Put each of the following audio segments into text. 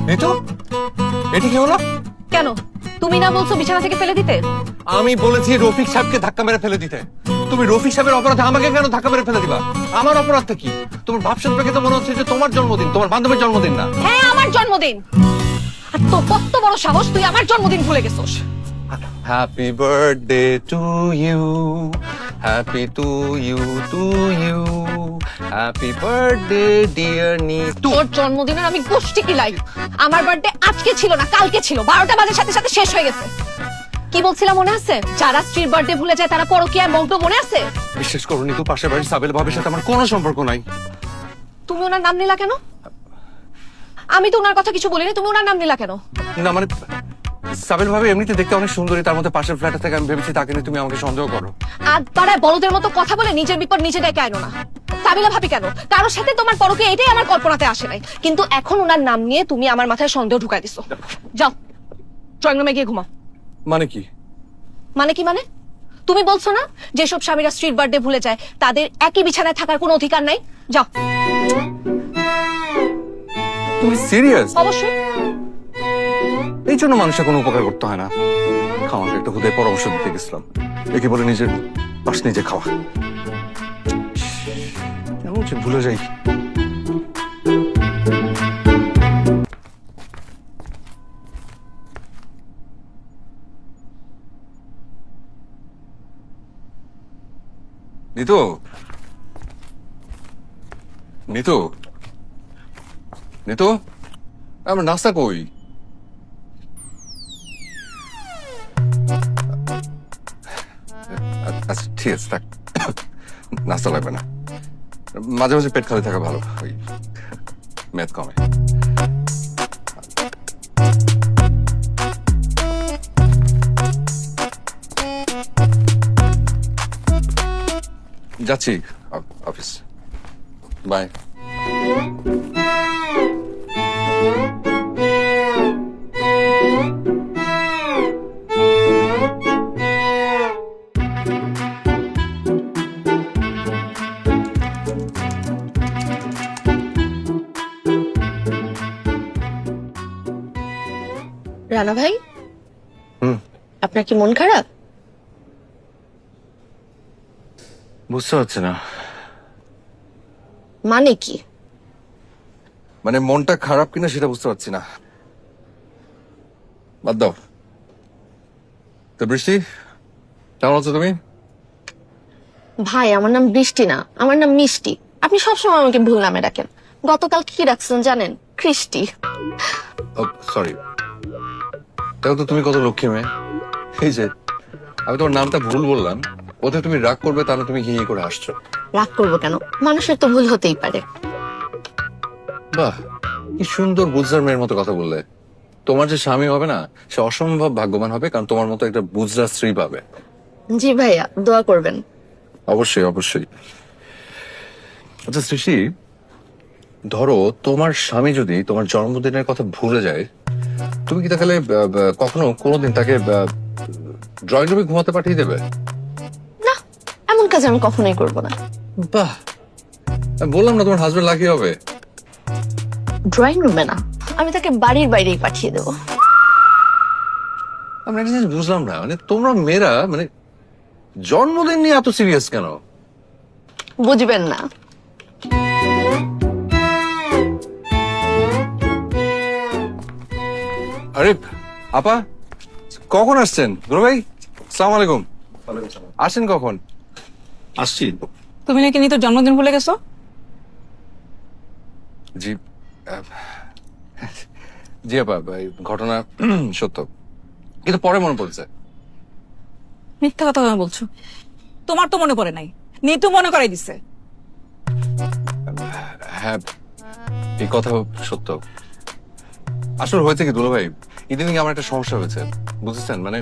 নিতু, এটা কি হলো? কেন তুমি না বলছো বিছানা থেকে ফেলে দিতে? আমি বলেছি রফিক সাহেবকে ধাক্কা মেরে ফেলে দিতে। তুমি রফিক সাহেবের অপরাধে আমাকে কেন ধাক্কা মেরে ফেলে দিবা? আমার অপরাধটা কি? তোমার ভাবসাব দেখে তো মনে হচ্ছে যে তোমার জন্মদিন, তোমার বান্ধবীর জন্মদিন না। হ্যাঁ আমার জন্মদিন। আর তো কত বড় সাহস তুই আমার জন্মদিন ভুলে গেছিস। Happy birthday to you, happy to you, to you, happy birthday dear Nitu. তোর জন্মদিনের আমি গোষ্ঠী কিলাই। আমার বার্থডে আজকে ছিল না, কালকে ছিল। 12টা বাজে সাথে সাথে শেষ হয়ে গেছে। কি বলছিলাম মনে আছে? যারা স্ত্রীর বার্থডে ভুলে যায় তারা পরকীয়ায় মগ্ন, মনে আছে? বিশ্বাস করো নিতু, পাশের বাড়ির সাবেল ভাবির সাথে আমার কোনো সম্পর্ক নাই। তুমি ওনার নাম নিলা কেন? আমি তো ওনার কথা কিছু বলিনি, তুমি ওনার নাম নিলা কেন? না মানে সাবেল ভাবি এমনিতে দেখতে অনেক সুন্দরী, তার মধ্যে পাশের ফ্ল্যাটে থেকে আমি ভেবেছি তাকে নিয়ে তুমি আমাকে সন্দেহ করো। আজ পাড়ায় বড়দের মতো কথা বলে নিজের বিপদ নিজে ডেকে আনো না। সাবিলা ভাবি কেন? কারোর সাথে তোমার পরকীয়া, এটাই আমার কল্পনাতে আসে নাই। কিন্তু এখন ওনার নাম নিয়ে তুমি আমার মাথায় সন্দেহ ঢুকাই দিছো। যাও ড্রয়িং রুমে গিয়ে ঘুমাও। মানে কি? মানে কি মানে? তুমি বলছো না যেসব স্বামীরা স্ত্রীর বার্থডে ভুলে যায় তাদের একই বিছানায় থাকার কোনো অধিকার নাই? যাও। তুমি সিরিয়াস? অবশ্যই। এই জন্য মানুষের কোনো উপকার করতে হয় না। খাওয়াকে একটা হুদয় পরামর্শ দিতে গেছিলাম, একে বলে নিজের পাশ নিজে খাওয়া। এমন যে ভুলে যাই। নিতু, নিতু, নিতু, আমার নাস্তা কই? আচ্ছা ঠিক আছে, থাক, নাস্তা লাগবে না। মাঝে মাঝে পেট খালি থাকা ভালো, ওই মেদ কমে। যাচ্ছি অফিস, বাই। রানা ভাই, হুম, আপনার কি মন খারাপ? বুঝতে পারছি না। মানে কি? মানে মনটা খারাপ কিনা সেটা বুঝতে পারছি না। বাদ দাও তো। বৃষ্টি, কেমন আছো তুমি? ভাই আমার নাম বৃষ্টি না, আমার নাম মিষ্টি। আপনি সবসময় আমাকে ভুল নামে ডাকেন। গতকাল কি রাখছেন জানেন? খ্রিস্টি। সরি। দেখো তো তুমি কত লক্ষ্মী মেয়ে। এই যে আমি তোমার নামটা ভুল বললাম, ওতে তুমি রাগ করবে, তাহলে তুমি হি হি করে আসছো। রাগ করবো কেন? মানুষের তো ভুল হতেই পারে। বাহ, কি সুন্দর বুঝদার মেয়ের মতো কথা বললে। তোমার যে স্বামী হবে না, সে অসম্ভব ভাগ্যবান হবে, কারণ তোমার মতো একটা বুঝদার স্ত্রী পাবে। জি ভাইয়া, দোয়া করবেন। অবশ্যই অবশ্যই। আচ্ছা সৃষ্টি, ধরো তোমার স্বামী যদি তোমার জন্মদিনের কথা ভুলে যায়, তুমি কি তাহলে কখনো কোনোদিন তাকে ড্রয়িং রুমে ঘুমাতে পাঠিয়ে দেবে? না, এমন কাজ আমি কখনোই করব না। বাহ, আমি বললাম না তোমার হাজবেন্ড লাকি হবে। ড্রয়িং রুমে না, আমি তাকে বাড়ির বাইরেই পাঠিয়ে দেবো। আমি একটা জিনিস বুঝলাম না, মানে তোমরা মেয়েরা মানে জন্মদিন নিয়ে এত সিরিয়াস কেন? বুঝবেন না। আরে আপা, কখন আসছেন? দুলা ভাই, সালাম আলাইকুম। আসেন কখন? আসছি। তুমি নাকি নিতোর জন্মদিন ভুলে গেছো? জি জি আপা, এই ঘটনা সত্য, কিন্তু পরে মনে পড়ছে। মিথ্যা কথা কেন বলছো? তোমার তো মনে পড়ে নাই, নিতু মনে করাই দিছে। হ্যাঁ, এই কথা সত্য। আসলে হয়েছে কি দুলা ভাই, ইদানিং আমার একটা সমস্যা হয়েছে, বুঝেছেন? মানে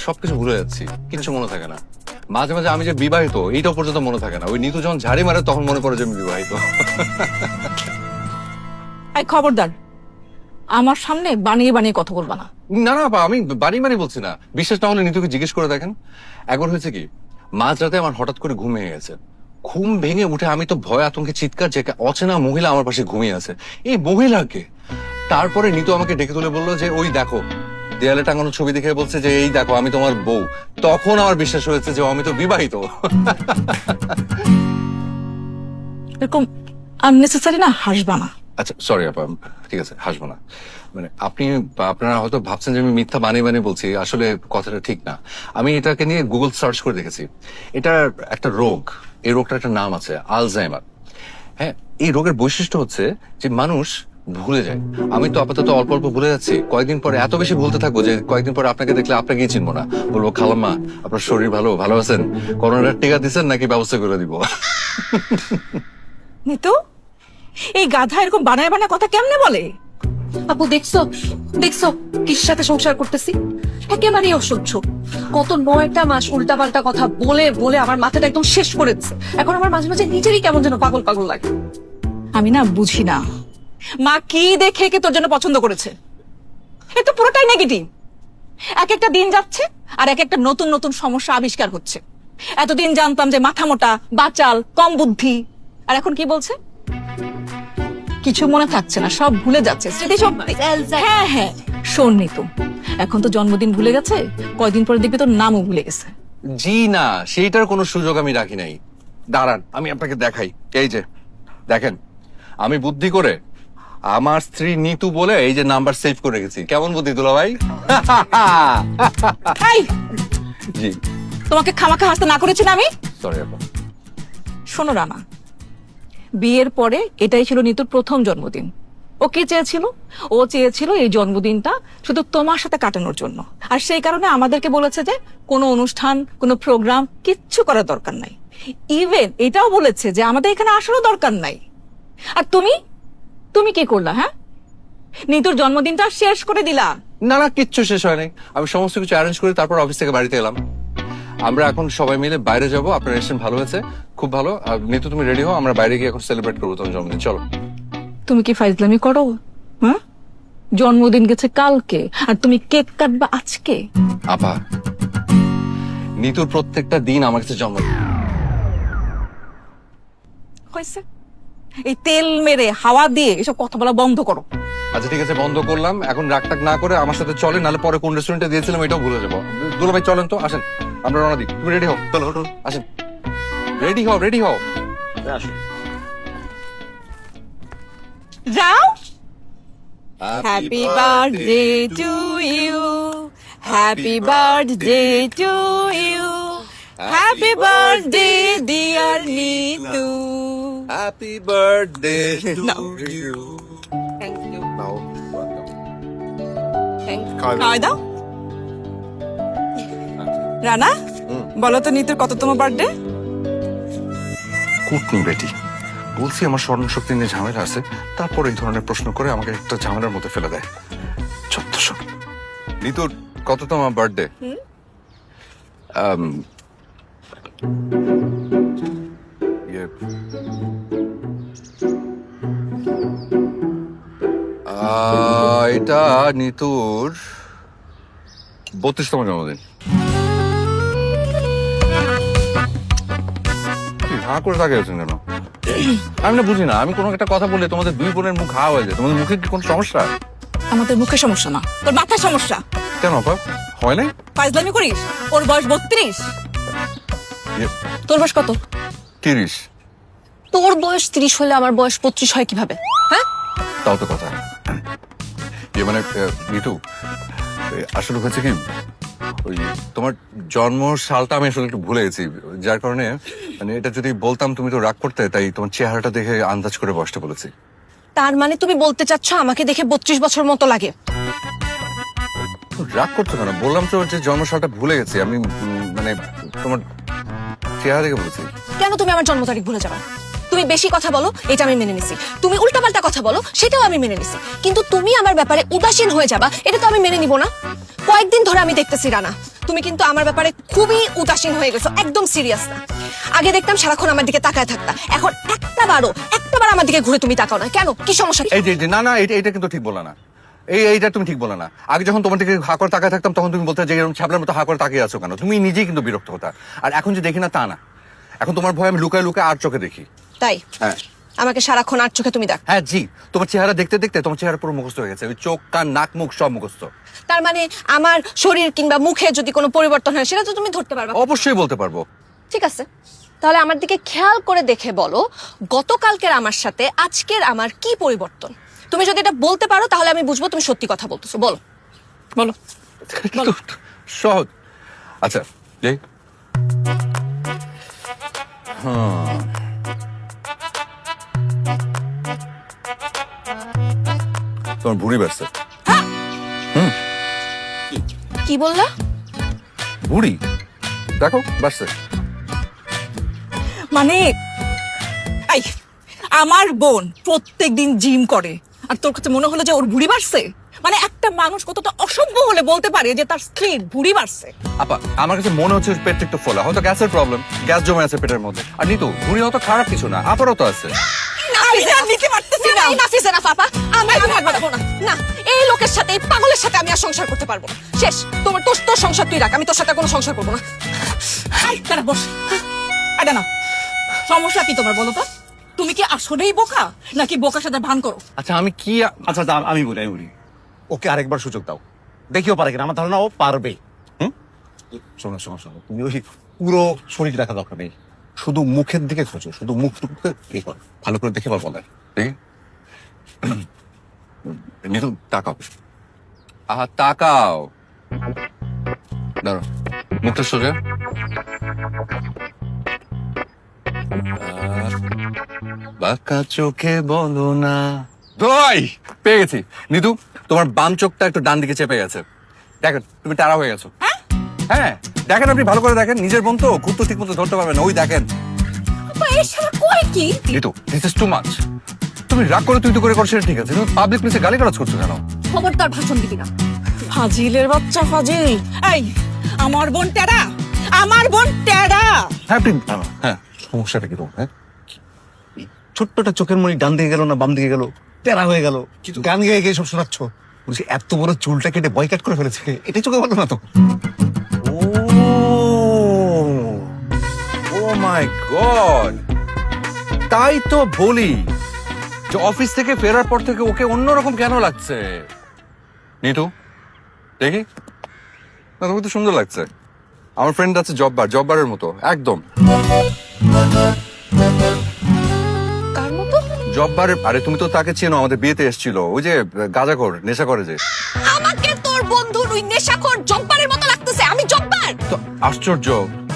সবকিছু ভুলে যাচ্ছি, কিছু মনে থাকে না। মাঝে মাঝে আমি যে বিবাহিত এইটাও পর্যন্ত মনে থাকে না। ওই নিতু যখন ঝাড়ি মারে তখন মনে পড়ে যে আমি বিবাহিত। এই খবরদার, আমার সামনে বানিয়ে বানিয়ে কথা বলবা না। না না আপা, আমি বাড়ি বাড়ি বলছি না। বিশ্বাস না হলে নিতুকে জিজ্ঞেস করে দেখেন। একবার হয়েছে কি, মাঝরাতে আমার হঠাৎ করে ঘুম ভেঙে গেছে। ঘুম ভেঙে উঠে আমি তো ভয় আতঙ্কে চিৎকার যে অচেনা মহিলা আমার পাশে ঘুমিয়ে আছে। এই মহিলাকে তারপরে নিতু আমাকে ডেকে তুলে বললো যে ওই দেখো, দেয়ালে টাঙানো ছবি দেখে বলছে যে এই দেখো আমি তোমার বউ। তখন আমার বিশ্বাস হয়েছে যে আমি তো বিবাহিত। এরকম আননেসেসারি না হাসবা না। আচ্ছা সরি আপা, ঠিক আছে হাসবো না। মানে আপনারা হয়তো ভাবছেন যে আমি মিথ্যা বানিয়ে বলছি, আসলে কথাটা ঠিক না। আমি এটাকে নিয়ে গুগল সার্চ করে দেখেছি। এটা একটা রোগ, এই রোগটার একটা নাম আছে, আলজাইমার। হ্যাঁ, এই রোগের বৈশিষ্ট্য হচ্ছে যে মানুষ ভুলে যায়। আমি তো আপাতত অল্প অল্প ভুলে যাচ্ছি, কয়েকদিন পরে এত বেশি ভুলতে থাকবো যে কয়েকদিন পরে আপনাকে দেখলে আপনাকেই চিনবো না। বলবো খালাম্মা আপনার শরীর ভালো আছেন, করোনার টিকা দিচ্ছেন নাকি ব্যবস্থা করে দিব। নিতু, এই গাধা এরকম বানায় বানায় কথা কেমনে বলে? আপু দেখছো দেখছো কির সাথে সংসার করতেছি, একেবারেই অসহ্য। কত 9টা মাস উল্টাপাল্টা কথা বলে বলে আমার মাথাটা একদম শেষ করেছে। এখন আমার মাঝে মাঝে নিজেরই কেমন যেন পাগল পাগল লাগে। আমি না বুঝি না, মা কি দেখে কে তোর জন্য পছন্দ করেছে? এ তো পুরোটাই নেগেটিভ। এক একটা দিন যাচ্ছে আর এক একটা নতুন নতুন সমস্যা আবিষ্কার হচ্ছে। এতদিন জানতাম যে মাথা মোটা, বাচাল, কম বুদ্ধি, আর এখন কি বলছে? কিছু মনে থাকছে না, সব ভুলে যাচ্ছে, স্মৃতিশক্তি। হ্যাঁ হ্যাঁ, শোন নিতু, এখন তো জন্মদিন ভুলে গেছে, কয়দিন পরে দেখবি তোর নামও ভুলে গেছে। জি না, সেইটার কোনো সুযোগ আমি রাখি নাই। দাঁড়ান আমি আপনাকে দেখাই। এই যে দেখেন, আমি বুদ্ধি করে আমার স্ত্রী নিতু বলে এই যে নাম্বার সেভ করে রেখেছি। কেমন বুদ্ধি দুলা ভাই? এই, জি তোমাকে খামাখা হাসতে না করেছি না আমি? সরি আপা। শোনো রানা, বিয়ের পরে এটাই ছিল নিতুর প্রথম জন্মদিন। ও কি চেয়েছিল? ও চেয়েছিল এই জন্মদিনটা শুধু তোমার সাথে কাটানোর জন্য। আর সেই কারণে আমাদেরকে বলেছে যে কোনো অনুষ্ঠান, কোনো প্রোগ্রাম কিচ্ছু করার দরকার নাই। ইভেন এটাও বলেছে যে আমাদের এখানে আসারও দরকার নাই। আর তুমি তুমি কি করলা? হ্যাঁ, নিতুর জন্মদিনটা শেষ করে দিলা। না না, কিচ্ছু শেষ হয় নাই। আমি সমস্ত কিছু অ্যারেঞ্জ করে তারপর অফিস থেকে বাড়িতে এলাম। আমরা এখন সবাই মিলে বাইরে যাব। আপনার রেস্টুরেন্ট ভালো হয়েছে, খুব ভালো। আর নিতু তুমি রেডি হও, আমরা বাইরে গিয়ে এখন সেলিব্রেট করবো তোমার জন্মদিন। চলো। তুমি কি ফাইজলামি করো? হ্যাঁ, জন্মদিন গেছে কালকে আর তুমি কেক কাটবা আজকে। আপা, নিতুর প্রত্যেকটা দিন আমার কাছে জন্মদিন। হয়েছে, এই তেল মেরে হাওয়া দিয়ে এসব কথা বলা বন্ধ করো। আচ্ছা ঠিক আছে, বন্ধ করলাম। এখন রাগটাক না করে আমার সাথে চলেন, নাহলে পরে কোন রেস্টুরেন্টে দিয়েছিলাম এটাও ভুলে যাবো। দুলা ভাই চলেন তো, আসেন আমরা রওনা দিই। তুমি রেডি হও, চলো আসেন। রেডি হও। যাও। Happy birthday to you, happy birthday to you, happy birthday dear Nitu. Happy birthday No. You. Thank you now thank you. খাওয়াই দাও। রানা, বলো তো নিতুর কততম বার্থডে? কুটনি বেটি, বলছি আমার স্মরণ শক্তি নিয়ে ঝামেলা আছে, তারপর এই ধরনের প্রশ্ন করে আমাকে একটা ঝামেলার মধ্যে ফেলে দেয়। 1400। নিতুর কততম বার্থডে? এটা নিতুর 32তম জন্মদিন। হা করে তাকিয়ে আছেন কেন? আমি না বুঝি না, আমি কোনো একটা কথা বললে তোমাদের দুই বোনের মুখ হা হয়ে যায়। তোমাদের মুখে কি কোনো সমস্যা? আমাদের মুখে সমস্যা না, তোর মাথায় সমস্যা। কেন আপা, হয় নাই? ফাইজলামি করিস? ওর বয়স 32, ইয়ে, তোর বয়স কত? 30। তোর বয়স 30 হলে আমার বয়স 25 হয় কিভাবে? হ্যাঁ, তাও তো কথা। মানে নিতু, আসলে হচ্ছে কি, ওই তোমার জন্ম সালটা আমি আসলে একটু ভুলে গেছি, যার কারণে মানে এটা যদি বলতাম তুমি তো রাগ করতে, তাই তোমার চেহারাটা দেখে আন্দাজ করে বসতে বলেছি। তার মানে তুমি বলতে চাচ্ছ আমাকে দেখে 32 বছর মতো লাগে? রাগ করছো কেন? বললাম তো যে জন্ম সালটা ভুলে গেছি আমি। মানে তোমার চেহারা দেখে বলেছি। কেন তুমি আমার জন্ম তারিখ ভুলে যাবা? তুমি বেশি কথা বলো, এটা আমি মেনে নিছি। তুমি উল্টাপাল্টা কথা বলো, সেটাও আমি মেনে নিছি। কিন্তু তুমি আমার ব্যাপারে উদাসীন হয়ে যাবা, এটা তো আমি মেনে নিব না। কয়েকদিন ধরে আমি দেখতেছি রানা, তুমি কিন্তু আমার ব্যাপারে খুবই উদাসীন হয়ে গেছো, একদম সিরিয়াস না। আগে দেখতাম সারাক্ষণ আমার দিকে তাকায় থাকতা, এখন একটাবার আমার দিকে ঘুরে তুমি তাকাও না। কেন, কি সমস্যা? এই যে না এটা কিন্তু ঠিক বলা না। এইটা তুমি ঠিক বলে না। আগে যখন তোমার দিকে হা করে তাকায় থাকতাম তখন তুমি বলতে যে এরকম ছ্যাবলার মতো হা করে তাকিয়ে আছো কেন? তুমি নিজেই কিন্তু বিরক্ত হতা। আর এখন যে দেখি না তা না, এখন তোমার ভয় আমি লুকায় লুকায় আর চোখে দেখি। তাই হ্যাঁ আমাকে সারাক্ষণ আর চোখে তুমি দেখ। হ্যাঁ জি, তোমার চেহারা দেখতে দেখতে তোমার চেহারা পুরো মুখস্থ হয়ে গেছে, ওই চোখ কান নাক মুখ সব মুখস্থ। তার মানে আমার শরীর কিংবা মুখে যদি কোনো পরিবর্তন হয় সেটা তো তুমি ধরতে পারবে। অবশ্যই বলতে পারবো। ঠিক আছে, তাহলে আমার দিকে খেয়াল করে দেখে বলো গতকালকের আমার সাথে আজকের আমার কি পরিবর্তন। তুমি যদি এটা বলতে পারো তাহলে আমি বুঝবো তুমি সত্যি কথা বলতেছো। বলো বলো। বলো। সহজ। আচ্ছা যাই। তোমার ভুঁড়ি বাড়ছে। কি বললা? ভুঁড়ি দেখো বাড়ছে। মানে এই আমার বোন প্রত্যেকদিন জিম করে আর তোর কাছে মনে হলো যে ওর ভুঁড়ি বাড়ছে? মানে একটা মানুষ কতটা অসভ্য হলে বলতে পারে যে তার স্ত্রীর ভুঁড়ি বাড়ছে? আপা আমার কাছে মনে হচ্ছে পেট একটু ফোলা, হয়তো গ্যাসের প্রবলেম, গ্যাস জমে আছে পেটের মধ্যে। আর নিতু ভুঁড়ি অত খারাপ কিছু না, আপারও তো আছে। আমি আর নিতে পারতেছি না। আমি আর পারবো না। না, এই লোকের সাথে এই পাগলের সাথে আমি আর সংসার করতে পারবো না। শেষ। তোমার তোর তোর সংসার তুই রাখ, আমি তোর সাথে কোনো সংসার করবো না। এই, দাঁড়া, বস। আরে না, সমস্যা কি তোমার বলো তো? তুমি কি আসলেই বোকা নাকি বোকার সাথে ভান করো? আচ্ছা আমি কি আচ্ছা আমি বলি ওকে আরেকবার সুযোগ দাও, দেখিও পারে কিনা। আমার ধারণা ও পারবে। শোনো, তুমি ওই পুরো শরীর দেখা দরকার নেই, শুধু মুখের দিকে খোঁজো, শুধু মুখটুকুকে ইয়ে করো, ভালো করে দেখে বলে। দেখি। নিতু তাকাও। আহা তাকাও। দাঁড়ো, মুখটা সোজা। বাঁকা চোখে বলো না। দই পেয়ে গেছি। নিতু তোমার বাম চোখটা একটু ডান দিকে চেপে গেছে। দেখেন তুমি টাড়া হয়ে গেছো। হ্যাঁ দেখেন, আপনি ভালো করে দেখেন, নিজের বোন তো খুব তো ঠিক মতো ধরতে পারবেন না। ওই দেখেন। এর সাথে কই কি? Nitu this is too much. তুমি রাগ করে তুই তো করে করছো সেটা ঠিক আছে, তুমি পাবলিক প্লেসে গালি গালাজ করছো কেন? খবরদার ভাষণ দিবি না। ফাজিলের বাচ্চা ফাজিল। এই আমার বোন টেরা, আমার বোন টেরা। হ্যাঁ আপনি হ্যাঁ সমস্যাটা কি তোমার? হ্যাঁ, ছোট্টটা চোখের মনি ডান দিকে গেল না বাম দিকে গেল, তেরা হয়ে গেল, গান গেয়ে গিয়ে সব শোনাচ্ছ। বলছি এত বড় চুলটা কেটে বয়কাট করে ফেলেছে, এটাই চোখে বলো না তো? ও মাই গড, তাই তো বলি যে অফিস থেকে ফেরার পর থেকে ওকে অন্যরকম কেন লাগছে। নিতু দেখি না, তোমাকে তো সুন্দর লাগছে। আমার ফ্রেন্ড আছে জব্বারের মতো একদম। কার মতো? জব্বারের। আরে তুমি তো তাকে চেনো, আমাদের বিয়েতে এসেছিল, ওই যে গাঁজাখোর নেশা করে যে। আমাকে তোর বন্ধুর ওই নেশাখোর জব্বারের মতো লাগতেছে। আমি জব্বার? তো আশ্চর্য,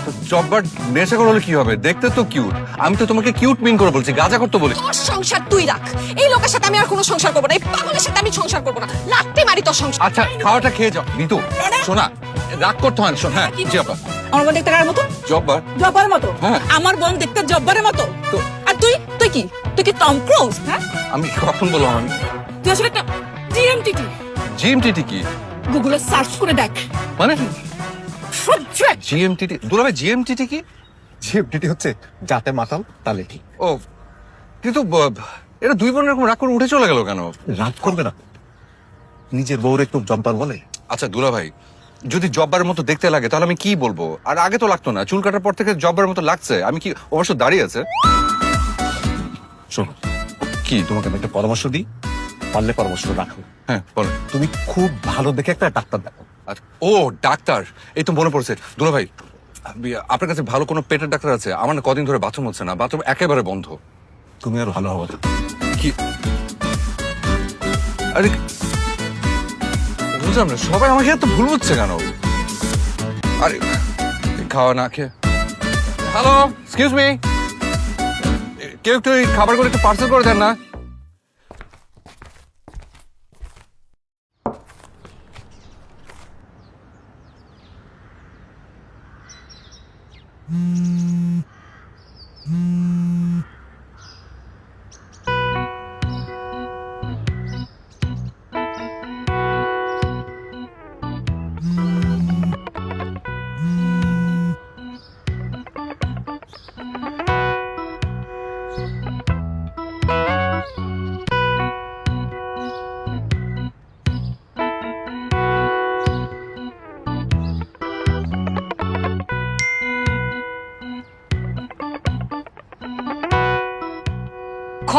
তো জব্বার নেশাখোর হলে কি হবে? দেখতে তো কিউট। আমি তো তোমাকে কিউট মিন করে বলছি, গাঁজাখোর তো বলি। তোর সংসার তুই রাখ, এই লোকের সাথে আমি আর কোনো সংসার করবো না। এই পাগলের সাথে আমি সংসার করবো না। লাত্তি মারি তোর সংসার। আচ্ছা খাওয়াটা খেয়ে যাও। নিতু শোনা, রাগ করতে হয় না। শোন, হ্যাঁ জি আপা। আমার বোন দেখতে কার মতো? জব্বার। জব্বারের মতো? হ্যাঁ। আমার বোন দেখতে জব্বারের মতো। তো- আর তুই তুই কি তুই কি টম ক্রুজ? হ্যাঁ, আমি কখন বললাম? আমি তুই আসলে একটা জিএমটিটি। জিএমটিটি কি গুগলে সার্চ করে দেখ। মানে? সহ্য এক- জিএমটিটি দুলাভাই, জিএমটিটি কি? জিএফডিটি হচ্ছে যাতে মাতাল তালে ঠিক। ও কিন্তু এটা দুই বোন এরকম রাগ করে উঠে চলে গেল কেন? রাগ করবে না, নিজের বউর একটু জম্পার বলে। আচ্ছা দুলাভাই, যদি জব্বারের মতো দেখতে লাগে তাহলে আমি কি বলবো? আর আগে তো লাগতো না, চুল কাটার পর থেকে জব্বারের মতো লাগছে। আমি কি অবশ্য দাঁড়িয়ে আছে? শোনো, কি তোমাকে আমি একটা পরামর্শ দিই, পারলে পরামর্শটা রাখো। হ্যাঁ বলো। তুমি খুব ভালো দেখে একটা ডাক্তার দেখো। আচ্ছা, ও ডাক্তার, এই তো মনে পড়ছে। দুলাভাই আপনার কাছে ভালো কোনো পেটের ডাক্তার আছে? আমার না কদিন ধরে বাথরুম হচ্ছে না, বাথরুম একেবারে বন্ধ। তুমি আর ভালো হবে না। কি? আরে বুঝলাম না, সবাই আমাকে এত ভুল বুঝছে কেন? আরে খাওয়া না খেয়ে। হ্যালো এক্সকিউজ মি, কেউ একটু এই খাবারগুলো একটু পার্সেল করে দেন না।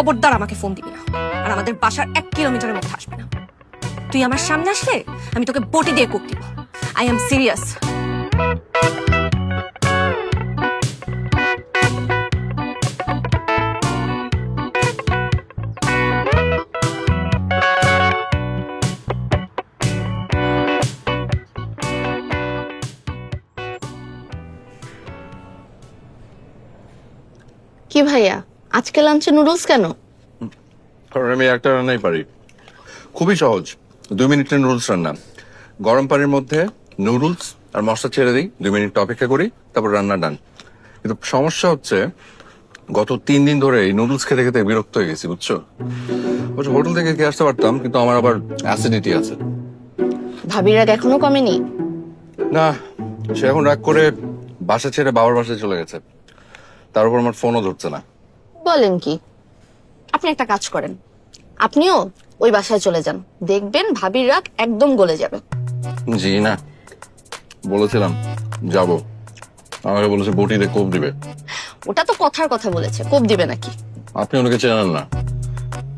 খবরদার আমাকে ফোন দিবি না, আর আমাদের বাসার 1 কিলোমিটারের মধ্যে আসবি না। তুই আমার সামনে আসলে আমি তোকে বটি দিয়ে কোপ দিব। I am serious. কি ভাইয়া, আজকে লাঞ্চে নুডলস কেন? কারণ আমি একটা রান্নাই পারি, খুবই সহজ। 2 মিনিটের নুডলস রান্না। গরম পানির মধ্যে নুডলস আর মশলা ছেড়ে দিই, 2 মিনিট অপেক্ষা করি, তারপর রান্না ডান। কিন্তু সমস্যা হচ্ছে গত 3 দিন ধরে এই নুডলস খেতে খেতে বিরক্ত হয়ে গেছি, বুঝছো? অবশ্য হোটেল থেকে খেয়ে আসতে পারতাম, কিন্তু আমার আবার অ্যাসিডিটি আছে। ভাবির রাগ এখনো কমেনি? না, সে এখন রাগ করে বাসা ছেড়ে বাবার বাসায় চলে গেছে। তার উপর আমার ফোনও ধরছে না। বলেন কি? আপনি একটা কাজ করেন, আপনিও ওই বাসায় চলে যান, দেখবেন ভাবির রাগ একদম গলে যাবে। জি না, বলেছিলাম যাব, আমাকে বলেছে বটিতে কোপ দিবে। ওটা তো কথার কথা বলেছে, কোপ দিবে নাকি? আপনি ওনাকে চেনেন না,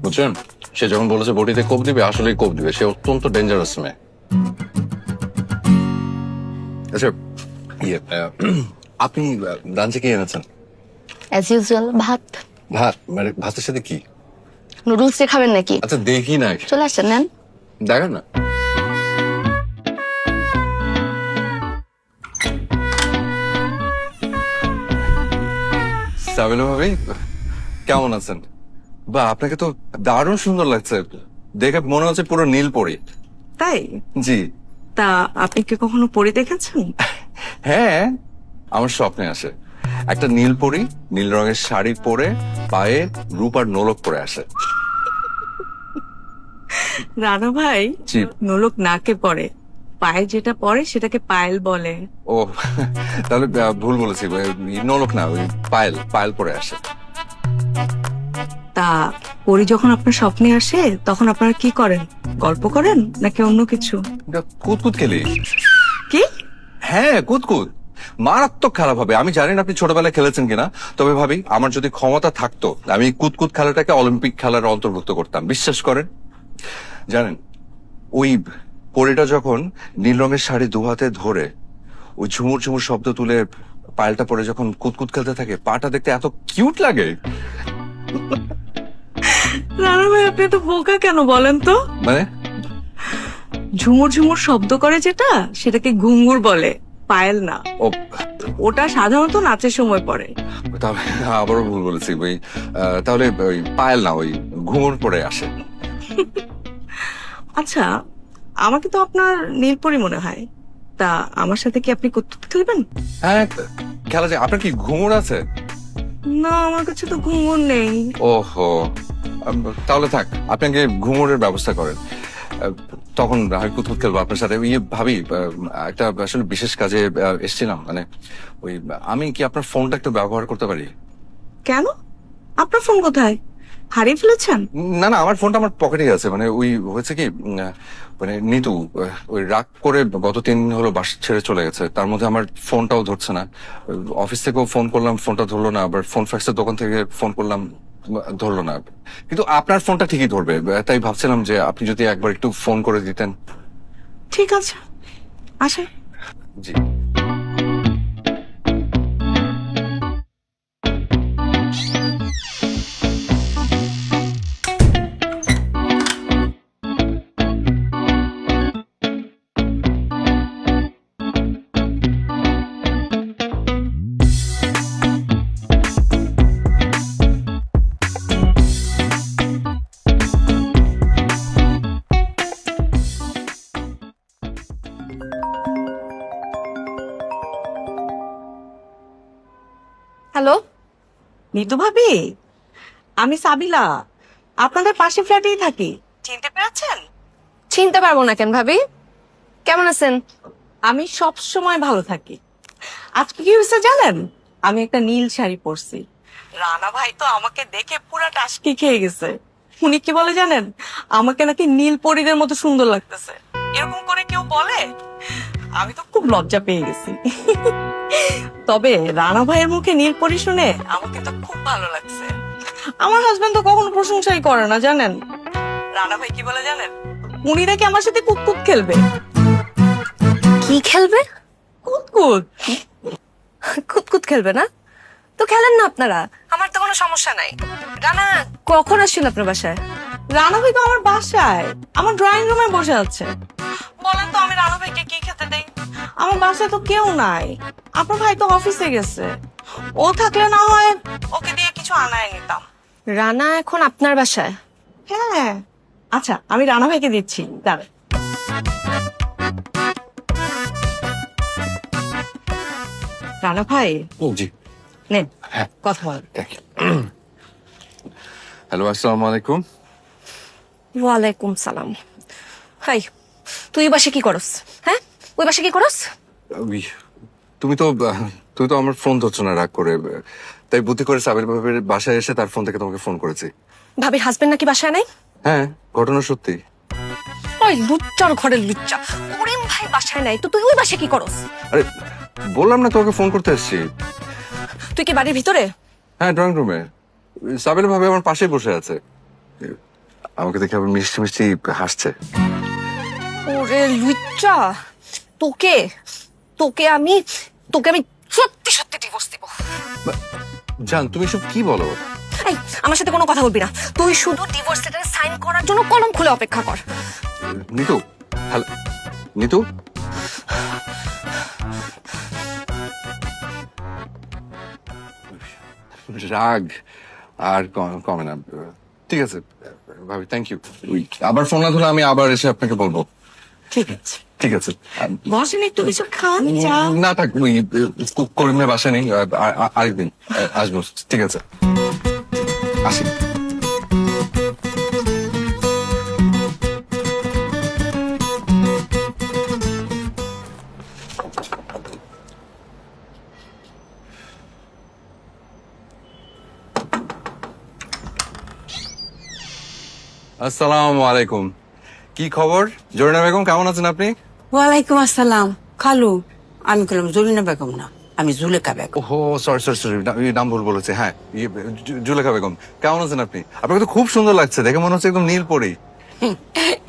বুঝছেন? সে যখন বলেছে বটিতে কোপ দিবে, আসলেই কোপ দিবে। সে অত্যন্ত ডেঞ্জারাস মেয়ে। আচ্ছা, আপনি লাঞ্চে কি এনেছেন? অ্যাজ ইউজুয়াল ভাত। ভাত? মানে ভাতের সাথে কি? নুডলস দিয়ে খাবেন নাকি? আচ্ছা দেখি না, চলে আসছেন, নেন। দেখেন না। সাবিনা ভাবি, কেমন আছেন? বা আপনাকে তো দারুণ সুন্দর লাগছে, দেখে মনে হচ্ছে পুরো নীল পরি। তাই? জি তা আপনি কি কখনো পরি দেখেছেন? হ্যাঁ, আমার স্বপ্নে আসে একটা নীল পরি নীল রঙের শাড়ি পরে, পায়ে রূপার নোলক পরে আসে। রানা ভাই, জি। নোলক নাকে পড়ে, পায়ে যেটা পড়ে সেটাকে পায়েল বলে। ও, তাহলে ভুল বলেছি, নোলক না, ওই পায়েল, পায়েল পরে আসে। তা পরি যখন আপনার স্বপ্নে আসে তখন আপনারা কি করেন? গল্প করেন নাকি অন্য কিছু? কুতকুত খেলি। কি? হ্যাঁ, কুতকুত মারাত্মক খারাপ হবে। আমি জানি না আপনি ছোটবেলায় খেলেছেন কিনা, তবে ভাবি আমার যদি ক্ষমতা থাকতো আমি কুতকুত খেলাটাকে অলিম্পিক খেলার অন্তর্ভুক্ত করতাম, বিশ্বাস করেন। জানেন, ওই পরিটা যখন নীল রঙের শাড়ি 2 হাতে ধরে ওই ঝুমুর ঝুমুর শব্দ তুলে পায়েলটা পরে যখন কুতকুত খেলতে থাকে, পাটা দেখতে এত কিউট লাগে। রানা ভাই, আপনি তো বোকা কেন বলেন তো? মানে ঝুমুর ঝুমুর শব্দ করে যেটা, সেটাকে ঘুঙুর বলে, পায়েল না। ও, ওটা সাধারণত নাচের সময় পড়ে। তাহলে আবারও ভুল বলেছি। ওই তাহলে ওই পায়েল না, ওই ঘুমুর পরে আসে। আচ্ছা, আমাকে তো আপনার নীলপরি মনে হয়। তা আমার সাথে কি আপনি কুতকুত খেলবেন? হ্যাঁ, খেলা যায়। আপনার কি ঘুমুর আছে? না, আমার কাছে তো ঘুঙুর নেই। ওহো, তাহলে থাক, আপনি আগে ঘুমোরের ব্যবস্থা করেন। তখন আমি কুতকুত খেলবো আপনার সাথে। ইয়ে ভাবি, একটা আসলে বিশেষ কাজে এসেছিলাম। মানে ওই, আমি কি আপনার ফোনটা একটু ব্যবহার করতে পারি? কেন? আপনার ফোন কোথায়? হারিয়ে ফেলেছেন? না না, আমার ফোনটা আমার পকেটেই আছে। মানে ওই হয়েছে কি, মানে নিতু ওই রাগ করে গত 3 দিন হলো বাসা ছেড়ে চলে গেছে। তার মধ্যে আমার ফোনটাও ধরছে না। অফিস থেকেও ফোন করলাম, ফোনটা ধরলো না। আবার ফোন ফ্যাক্সের দোকান থেকে ফোন করলাম, ধরলো না। কিন্তু আপনার ফোনটা ঠিকই ধরবে, তাই ভাবছিলাম যে আপনি যদি একবার একটু ফোন করে দিতেন। ঠিক আছে, আসেন। জি। হ্যালো, নিতু ভাবি, আমি সাবিলা, আপনাদের পাশে ফ্ল্যাটেই থাকি। চিনতে পেরেছেন? চিনতে পারবো না কেন ভাবি? কেমন আছেন? আমি সব সময় ভালো থাকি। আজকে কি হয়েছে জানেন? আমি একটা নীল শাড়ি পরছি। রানা ভাই তো আমাকে দেখে পুরা টাসকি খেয়ে গেছে। উনি কি বলে জানেন? আমাকে নাকি নীল পরীদের মতো সুন্দর লাগতেছে। এরকম করে কেউ বলে? আমি তো খুব লজ্জা পেয়ে গেছি। তবে রানা ভাইয়ের মুখে নীল পরি শুনে আমাকে তো খুব ভালো লাগছে। আমার হাজবেন্ড তো কখনো প্রশংসাই করে না জানেন। রানা ভাই কি বলে জানেন? উনি নাকি আমার সাথে কুতকুত খেলবে। কি খেলবে? কুতকুত। কুতকুত খেলবে না? তো খেলেন না আপনারা, আমার তো কোনো সমস্যা নাই। রানা কখন আসছেন আপনার বাসায়? রানা ভাই তো আমার বাসায়, আমার ড্রয়িং রুমে বসে আছে। বলেন তো আমি রানা ভাইকে কি খেতে দেই? আমার বাসায় তো কেউ নাই, আপনার ভাই তো অফিসে গেছে। ও থাকলে না হয় ওকে দিয়ে কিছু আনায় নিতাম। রানা এখন আপনার বাসায়? হ্যাঁ, আচ্ছা আমি রানা ভাইকে দিচ্ছি, দাঁড়ান। রানা ভাই জি নেন হ্যাঁ কথা বল। হ্যালো, আসসালামু আলাইকুম। ওয়ালাইকুম সালাম। হাই, তুই ওই বাসে কি করস? হ্যাঁ, ওই বাসে কি করস? ওই, তুমি তো আমার ফোন ধরছো না রাগ করে, তাই বুদ্ধি করে সাবির ভাবির বাসায় এসে তার ফোন থেকে তোমাকে ফোন করেছি। ভাবির হাজবেন্ড নাকি বাসায় নাই? হ্যাঁ, ঘটনা সত্যি। ওই লুচ্চার ঘরের লুচ্চা, করিম ভাই বাসায় নাই তো তুই ওই বাসে কি করস? আরে বললাম না তোমাকে ফোন করতে এসেছি। তুই কি বাড়ির ভিতরে? হ্যাঁ, ড্রয়িং রুমে। সাবির ভাবি আমার পাশেই বসে আছে, আমাকে দেখে আবার মিষ্টি মিষ্টি হাসছে। ওরে লুচ্চা, তোকে তোকে আমি সত্যি সত্যি ডিভোর্স দিব। জান, তুমি সব কি বলো? এই, আমার সাথে কোনো কথা বলবি না। তুই শুধু ডিভোর্স লেটারে সাইন করার জন্য কলম খুলে অপেক্ষা কর। নিতু, হ্যালো নিতু। রাগ আর কমে না। ঠিক আছে ভাবি, থ্যাংক ইউ। আবার ফোন না ধরলে আমি আবার এসে আপনাকে বলবো। ঠিক আছে, ঠিক আছে। বসেন একটু কিছু খান, চা। না থাক, ওই করিমের বাসায় নেই, আরেকদিন আসবো। ঠিক আছে, আসি। আসসালামু আলাইকুম। কি খবর জরিনা বেগম, কেমন আছেন আপনি? ওয়ালাইকুম আসসালাম। খালু, আমি বললাম জরিনা বেগম না, আমি জুলেখা বেগম। ওহো, সরি সরি সরি, নাম ভুল বলেছে। হ্যাঁ, জুলেখা বেগম, কেমন আছেন আপনি? আপনাকে তো খুব সুন্দর লাগছে, দেখে মনে হচ্ছে একদম নীল পরি।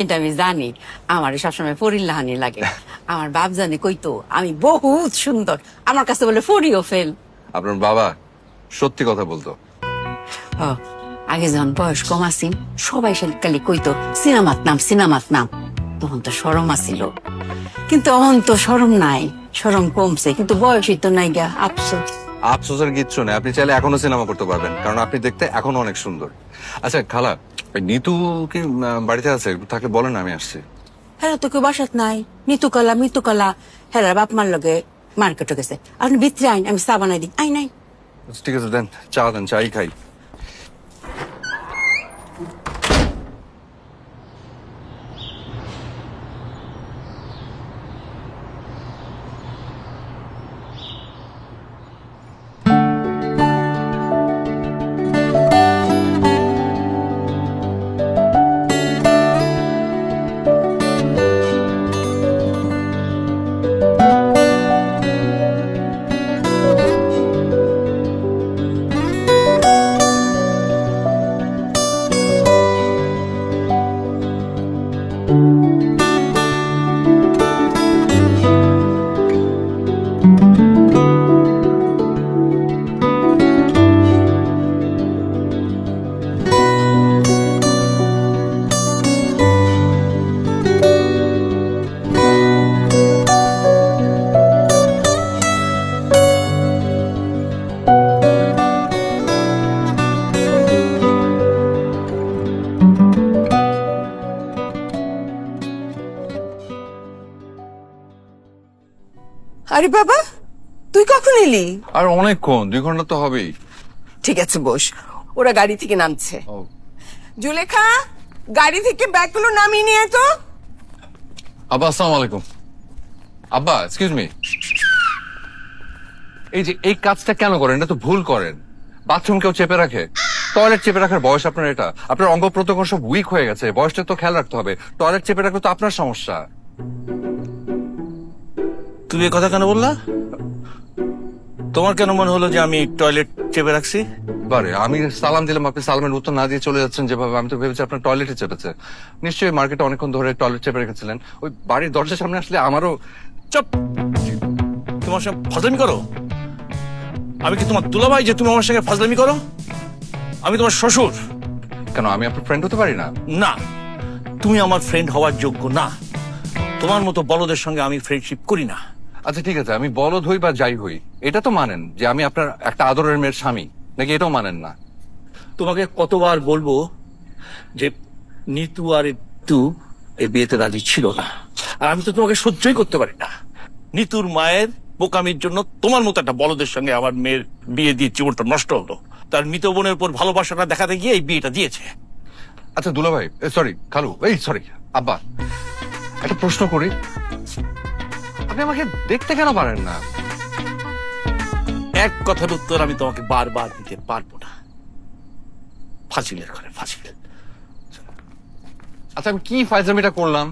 এটা আমি জানি, আমার সবসময় ফরিল্লাহানি লাগে। আমার বাপ জানে কইতো আমি বহুত সুন্দর, আমার কাছে বলে ফরিও ফেল। আপনার বাবা সত্যি কথা বলতো। ও, আগে যখন বয়স কম আসি সবাই খালি কইতো সিনেমাত নাম সিনেমাত নাম, তখন তো শরম আসিল, কিন্তু এখন তো শরম নাই, শরম কমছে, কিন্তু বয়সই তো নাই গা, আফসোস। আফসোসের কিচ্ছু নেই, আপনি চাইলে এখনো সিনেমা করতে পারবেন, কারণ আপনি দেখতে এখনো অনেক সুন্দর। আচ্ছা খালা, ওই নিতু কি বাড়িতে আছে? থাকলে বলেন, আমি আসছি। হ্যাঁ তো কেউ বাসাত নাই, মৃত্যুকলা হ্যাঁ বাপ মার লগে মার্কেটে গেছে। আপনি ভিতরে আইন, আমি চা বানাই দিই। আই নাই। ঠিক আছে, দেন চা, দেন চাই খাই। আরে বাবা, তুই কখন এলি? আর অনেকক্ষণ, 2 ঘন্টা তো হবেই। ঠিক আছে বস, ওরা গাড়ি থেকে নামছে। ও, জুলেখা, গাড়ি থেকে ব্যাগগুলো নামিয়ে নিয়ে তো। আব্বা আসসালামু আলাইকুম। আব্বা, এক্সকিউজ মি। এই যে এই কাজটা কেন করেন? এটা তো ভুল করেন। বাথরুম কেউ চেপে রাখে? টয়লেট চেপে রাখার বয়স আপনার এটা? আপনার অঙ্গ প্রত্যঙ্গ সব উইক হয়ে গেছে, বয়সটা তো খেয়াল রাখতে হবে। টয়লেট চেপে রাখলে তো আপনার সমস্যা। তুমি এ কথা কেন বললা? তোমার কেন মনে হলো যে আমি টয়লেট চেপে রাখছি? বারে আমি সালাম দিলাম, আপনি সালামের উত্তর না দিয়ে চলে যাচ্ছেন যেভাবে, আমি তো ভেবেছি আপনার টয়লেটে চেপেছে। নিশ্চয়ই মার্কেটে অনেকক্ষণ ধরে টয়লেট চেপে রেখেছিলেন, ওই বাড়ির দরজার সামনে আসলে আমারও। চুপ! তোমার সঙ্গে ফাজলামি করো? আমি কি তোমার দুলাভাই যে তুমি আমার সঙ্গে ফাজলামি করো? আমি তোমার শ্বশুর। কেন আমি আপনার ফ্রেন্ড হতে পারি না? না, তুমি আমার ফ্রেন্ড হওয়ার যোগ্য না। তোমার মতো বলদের সঙ্গে আমি ফ্রেন্ডশিপ করি না। আচ্ছা ঠিক আছে, আমি বলদ হই বা যাই হই, এটা তো মানেন যে আমি আপনার একটা আদরের মেয়ের স্বামী, নাকি এটাও মানেন না? তোমাকে কতবার বলবো যে নিতু আর তু এই বিয়েতে রাজি ছিল না, আর আমি তো তোমাকে সহ্যই করতে পারি না। নিতুর মায়ের বোকামির জন্য তোমার মতো একটা বলদের সঙ্গে আমার মেয়ের বিয়ে দিয়ে জীবনটা নষ্ট হলো। তার মৃত বোনের উপর ভালোবাসাটা দেখাতে গিয়ে এই বিয়েটা দিয়েছে। আচ্ছা দুলা ভাই, সরি খালু, এই সরি আব্বা, একটা প্রশ্ন করি, আপনি আমাকে দেখতে কেন পারেন না? এক কথার উত্তর আমি তোমাকে বারবার দিতে পারবো না। ফাজিলের ঘরে ফাজিল। আচ্ছা আমি কি ফাইজলামিটা করলাম?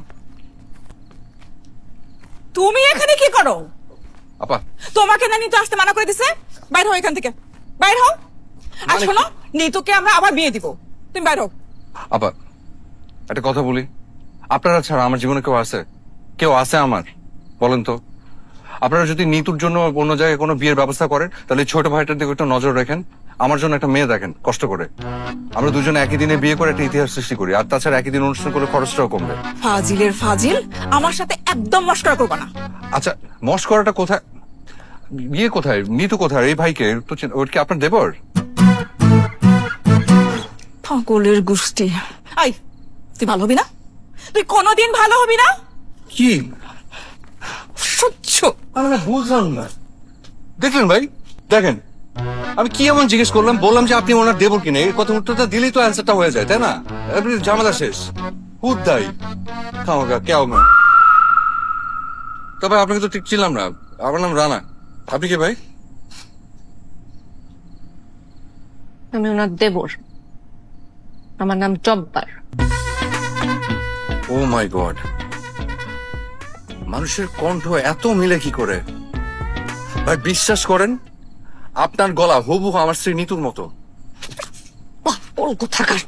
তুমি এখানে কি করো? আপা তোমাকে না নিতে আসতে মানা করে দিছে? বাইর হও এখান থেকে, বাইর হও। আর মানে শোনো, নিতুকে আমরা আবার বিয়ে দিব, তুমি বাইর হও। আপা একটা কথা বলি, আপনারা ছাড়া আমার জীবনে কেউ আছে? কেউ আছে আমার? বলেন তো। আপনারা যদি নিতুর জন্য অন্য জায়গায় কোনো বিয়ের ব্যবস্থা করেন, তাহলে ছোট ভাইটার দিকে একটু নজর রাখেন, আমার জন্য একটা মেয়ে দেখেন কষ্ট করে। আমরা দুজনে একই দিনে বিয়ে করে একটা ইতিহাস সৃষ্টি করি, আর তাছাড়া একই দিন অনুষ্ঠান করে খরচটাও কমবে। ফাজিলের ফাজিল, আমার সাথে একদম মস্করা করবা না। আচ্ছা মস্করাটা কোথায়? বিয়ে কোথায়? নিতু কোথায়? এই ভাইকে তো ওর কি আপনার দেবর? পাগলের গোষ্ঠী। আই, তুই ভালো হবি না? তুই কোনোদিন ভালো হবি না। কি সহ্য। আমি না বুঝলাম না। দেখলেন ভাই, দেখেন আমি কি এমন জিজ্ঞেস করলাম, বললাম যে আপনি ওনার দেবর কিনা, এই কথা উত্তরটা দিলেই তো অ্যান্সারটা হয়ে যায়, তাই না? আপনি ঝামেলা শেষ। হুদাই খাওয়া কেউ না। তবে আপনাকে তো ঠিক ছিলাম না, আমার নাম রানা। আপনি কি ভাই? আমি ওনার দেবর, আমার নাম জব্বার। ও মাই গড, মানুষের কণ্ঠ এত মিলে কি করে? ভাই বিশ্বাস করেন, আপনার গলা হুবহু আমার স্ত্রী নিতুর মতো। পাগল কোথাকার।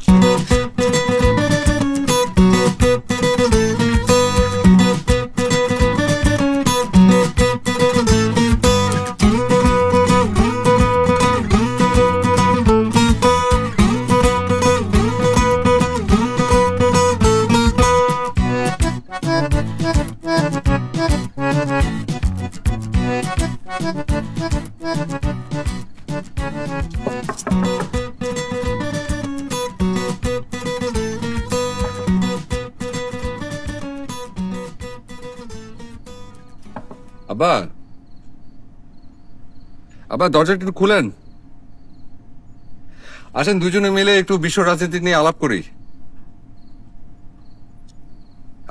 আব্বা, আব্বা দরজাটা একটু খুলেন। আসেন দুজনে মিলে একটু বিশ্ব রাজনীতি নিয়ে আলাপ করি।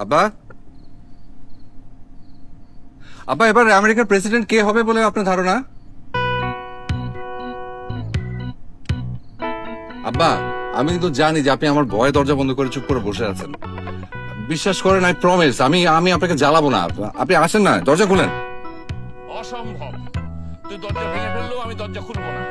আব্বা, আব্বা এবার আমেরিকার প্রেসিডেন্ট কে হবে বলে আপনার ধারণা? আব্বা আমি কিন্তু জানি যে আপনি আমার ভয়ে দরজা বন্ধ করে চুপ করে বসে আছেন। বিশ্বাস করেন, আই প্রমিস, আমি আপনাকে জ্বালাবো না। আপনি আসেন না, দরজা খুলেন। অসম্ভব, তুই দরজা ভেঙে ফেললেও আমি দরজা খুলবো না।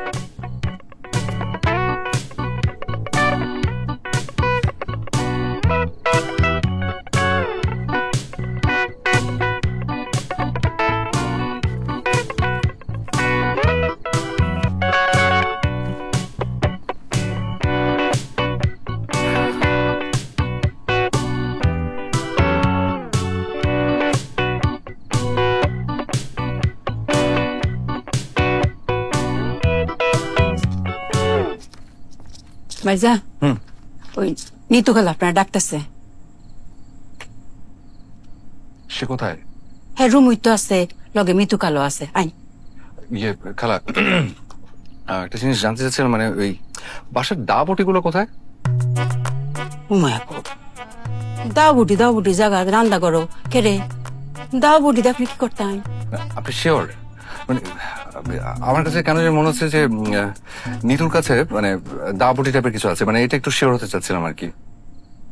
ভাইজা, ওই নিতু খালা আপনার ডাকতেছে। সে কোথায়? হ্যাঁ রুম তো আছে, লগে মিতু কালো আছে। আই ইয়ে খালা, একটা জিনিস জানতে চাচ্ছিলাম, মানে ওই বাসার ডাবটি গুলো কোথায়? উমায় দাও বুটি জায়গা রান্না করো কেরে? দাও বুটি আপনি কি করতেন? আপনি শিওর? মানে আমার কাছে কেন যে মনে হচ্ছে যে নিতুর কাছে মানে দাবটি টাইপের কিছু আছে, মানে এটা একটু শিওর হতে চাচ্ছিলাম আর কি।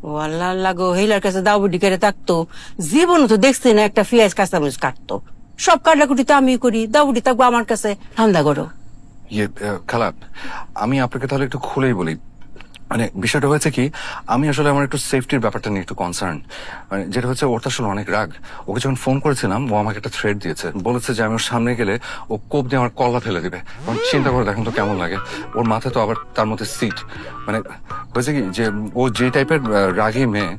ও আল্লাহ আল্লাহ গো, হেলার কাছে দাও বুটি কেড়ে থাকতো? জীবনও তো দেখছি না একটা পেঁয়াজ কাঁচামরিচ কাটতো। সব কাটাকুটি তো আমি করি, দাবুটি থাকবো আমার কাছে, ঠান্ডা করো। খালা, আমি আপনাকে তাহলে একটু খুলেই বলি। মানে বিষয়টা হয়েছে কি, আমি আসলে আমার একটু সেফটির ব্যাপারটা নিয়ে একটু কনসার্ন। মানে যেটা হচ্ছে, ওর তো আসলে অনেক রাগ। ওকে যখন ফোন করেছিলাম, ও আমাকে একটা থ্রেড দিয়েছে, বলেছে যে আমি ওর সামনে গেলে ও কোপ দিয়ে আমার কল্লা ফেলে দিবে। চিন্তা করে দেখুন তো কেমন লাগে। ওর মাথায় তো আবার তার মধ্যে সিট। মানে হয়েছে কি যে, ও যে টাইপের রাগী মেয়ে,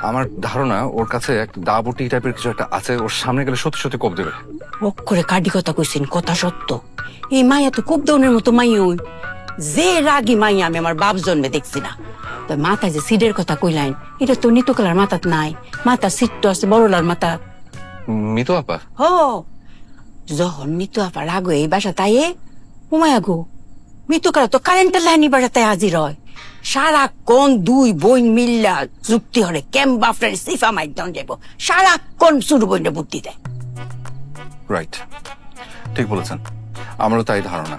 আমার ধারণা ওর কাছে এক দাবুটি টাইপের কিছু একটা আছে। ওর সামনে গেলে সত্যি সত্যি কোপ দেবে। ওক করে কাটি কথা কইছেন, কথা সত্য। এই মাইয়া তো খুব দৌনের মতো মাইয়া, ওই যে রাগী মাইয়া আমি আমার বাপ জন্মে দেখছি না। তো মাথায় যে সিডের কথা কইলেন, এটা তো নিতুকালার মাথাত নাই, মাথা সিট তো আছে বড়লার মাথা। মিতু আপা? হ, যখন নিতু আপা রাগ হয়ে এই বাসা তাই উমায়া গো, মিতুকালা তো কারেন্টের লাইনি বাসাতে হাজির হয়। সারাক্ষণ দুই বোন মিল্লা যুক্তি হরে কেম্বা আপনার সিফা মাইদান যাইব, সারাক্ষণ শুরু বইনে বুদ্ধি দেয়। রাইট, ঠিক বলেছেন, আমারও তাই ধারণা।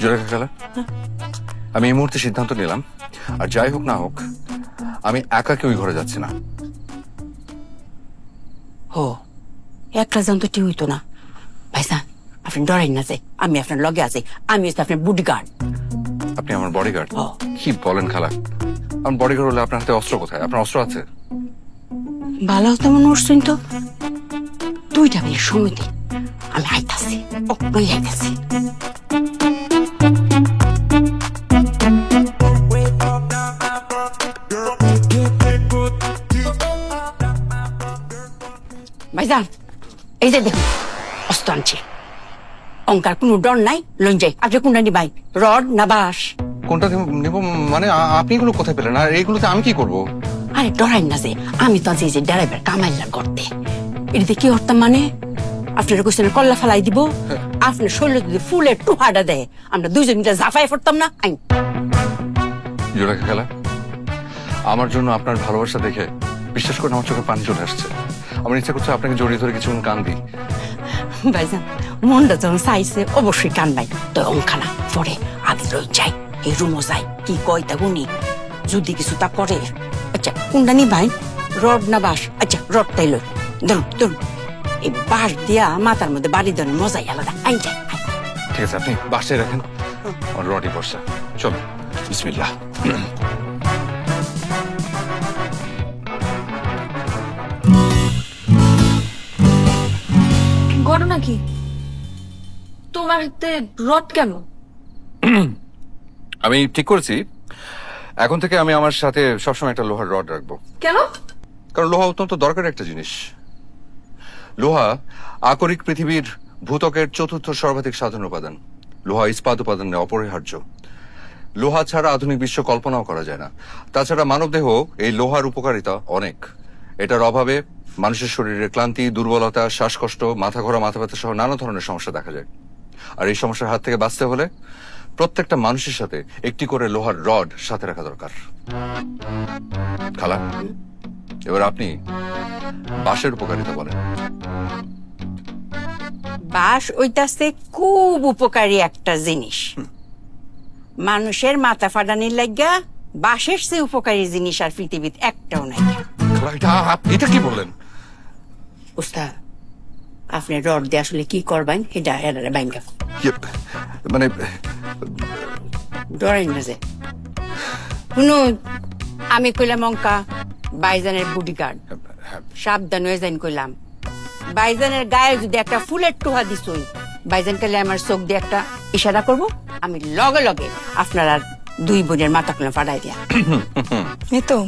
জোরেখা খালা, আমি এই মুহূর্তে সিদ্ধান্ত নিলাম, আর যাই হোক না হোক, আমি একাকে ওই ঘরে যাচ্ছি না। হো, একলা যান তো ঠিক হইতো না। ভাইসান, আপনি ডরেন না যে আমি আপনার লগে আছি, আমি হচ্ছে আপনার বুডিগার্ড। আপনি আমার বডিগার্ড? ও। কি বলেন খালা? আমার বডিগার্ড হলে আপনার হাতে অস্ত্র কোথায়? আপনার অস্ত্র আছে? ভালো তেমন উঠছেন তো, দুইটা মিনিট সময় দিন, আমি আইতাছি, ওই আইতাছি। ভাইজান, এই যে দেখুন অস্ত্র আনছি। অঙ্কার কোনো ডর নাই, লইন যাই। আপনি কোনটা নিবাই, রড না বাঁশ? কোনটা নেব মানে? আপনি এগুলো কোথায় পেলেন? আর এইগুলোতে আমি কি করব? আরে ডরাই না যে, আমি তো আছি এই যে ড্রাইভার কামাইলার করতে। এটাতে কি করতাম মানে, আপনার কোশ্চেনের কল্লা ফেলাই দিব, আপনার শরীরে যদি ফুলের টুহাটা দেয়, আমরা দুইজন মিলে জাফাই পড়তাম না। আইন জোরেখা খালা, আমার জন্য আপনার ভালোবাসা দেখে বিশ্বাস করে আমার চোখে পানি চলে আসছে। আমার ইচ্ছা করছে আপনাকে জড়িয়ে ধরে কিছুক্ষণ কান্দি। ভাইজান, মনটা যখন চাইছে অবশ্যই কান্দাই, তো অঙ্কানা পরে আগে রই যাই, এই রুমও যাই, কি কয় তা গুনি, যদি কিছু তা করে। আচ্ছা কোনটা নি ভাই, রড না বাঁশ? আচ্ছা রড তাই লই, ধরুন ধরুন। এই বাঁশ দিয়া মাথার মধ্যে বাড়ি দেওয়ার মজাই আলাদা। আইন যাই। ঠিক আছে, আপনি বাসায় রাখেন, আমার রডি বর্ষা। চল, বিসমিল্লাহ। ঘটনা কি? তোমার হাতে রড কেন? আমি ঠিক করেছি, এখন থেকে আমি আমার সাথে সবসময় একটা লোহার রড রাখবো। কেন? কারণ লোহা অত্যন্ত দরকারি একটা জিনিস। লোহা আকরিক পৃথিবীর ভূত্বকের চতুর্থ সর্বাধিক সাধারণ উপাদান। লোহা ইস্পাত উপাদানে অপরিহার্য। লোহা ছাড়া আধুনিক বিশ্ব কল্পনাও করা যায় না। তাছাড়া মানবদেহ এই লোহার উপকারিতা অনেক। এটার অভাবে মানুষের শরীরে ক্লান্তি, দুর্বলতা, শ্বাসকষ্ট, মাথা ঘোরা, মাথা ব্যথা সহ নানা ধরনের সমস্যা দেখা যায়। আর এই সমস্যার হাত থেকে বাঁচতে হলে প্রত্যেকটা মানুষের সাথে একটি করে লোহার রড সাথে রাখা দরকার। খালা, এবার আপনি বাঁশের উপকারিতা বলেন। বাঁশ ওইটাছে খুব উপকারী একটা জিনিস। মানুষের মাথা ফাটানির লাগা বাঁশের চেয়ে উপকারী জিনিস আর পৃথিবীতে একটাও নাই। এটা কি বললেন? উস্তাদ, আপনি রড দিয়ে আসলে কি করবেন এটা এরারে ব্যাংকা মানে ডরেন না যে। শুনো, আমি কইলাম অঙ্কা বাইজানের বুডিগার্ড, সাবধান হয়ে যাইন কইলাম। বাইজানের গায়ে যদি একটা ফুলের টোহা দিছই, বাইজান কালে আমার চোখ দিয়ে একটা ইশারা করব, আমি লগে লগে আপনার আর দুই বোনের মাথা খুলে ফাটাই দিয়া। এই তো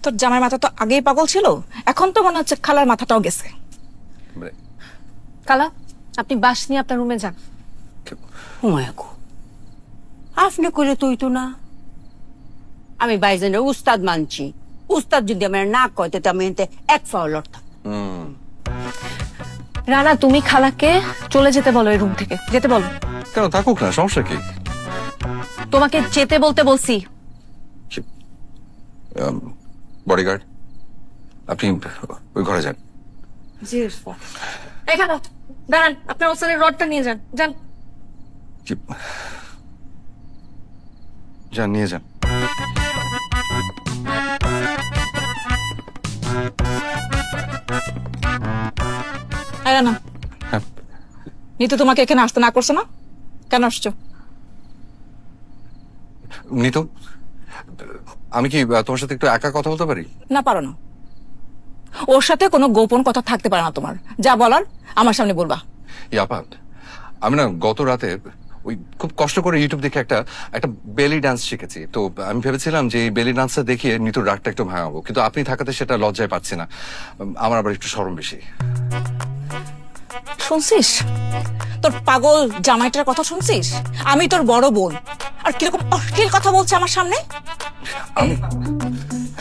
তোর জামাই মাথা তো আগেই পাগল ছিল, এখন তো মনে হচ্ছে খালার মাথাটাও গেছে। কালা, আপনি বাস নিয়ে আপনার রুমে যান। হুমায়ুকু, আপনি কইলে তুই তো না, আমি বাইজানের উস্তাদ মানছি। উস্তাদ যদি আমার না কয় তো আমি এতে এক পাও লড়তাম। রানা, তুমি খালাকে চলে যেতে বলো এই রুম থেকে, যেতে বলো। কেন, থাকুক না, সমস্যা কি? তোমাকে যেতে বলতে বলছি। বডিগার্ড, আপনি ওই ঘরে যান। জি উস্তাদ। এই খালা, দাঁড়ান, আপনার ওস্তাদের রডটা নিয়ে যান, যান। যান, নিয়ে যান। নিতু তোমাকে এখানে আসতে না করছে না? কেন আসছো? নিতু, আমি কি তোমার সাথে একটু একা কথা বলতে পারি? না, পারো না। ওর সাথে কোনো গোপন কথা থাকতে পারে না তোমার। যা বলার আমার সামনে বলবা। ইয়াপা, আমি না গত রাতে ওই খুব কষ্ট করে ইউটিউব দেখে একটা বেলি ডান্স শিখেছি। তো আমি ভেবেছিলাম যে এই বেলি ডান্সটা দেখিয়ে নিতুর রাগটা একটু ভাঙাবো, কিন্তু আপনি থাকাতে সেটা লজ্জায় পাচ্ছি না। আমার আবার একটু শরম বেশি। শুনছিস তোর পাগল জামাইটার কথা? শুনছিস আমি তোর বড় বোন, আর কিরকম অশ্লীল কথা বলছে আমার সামনে।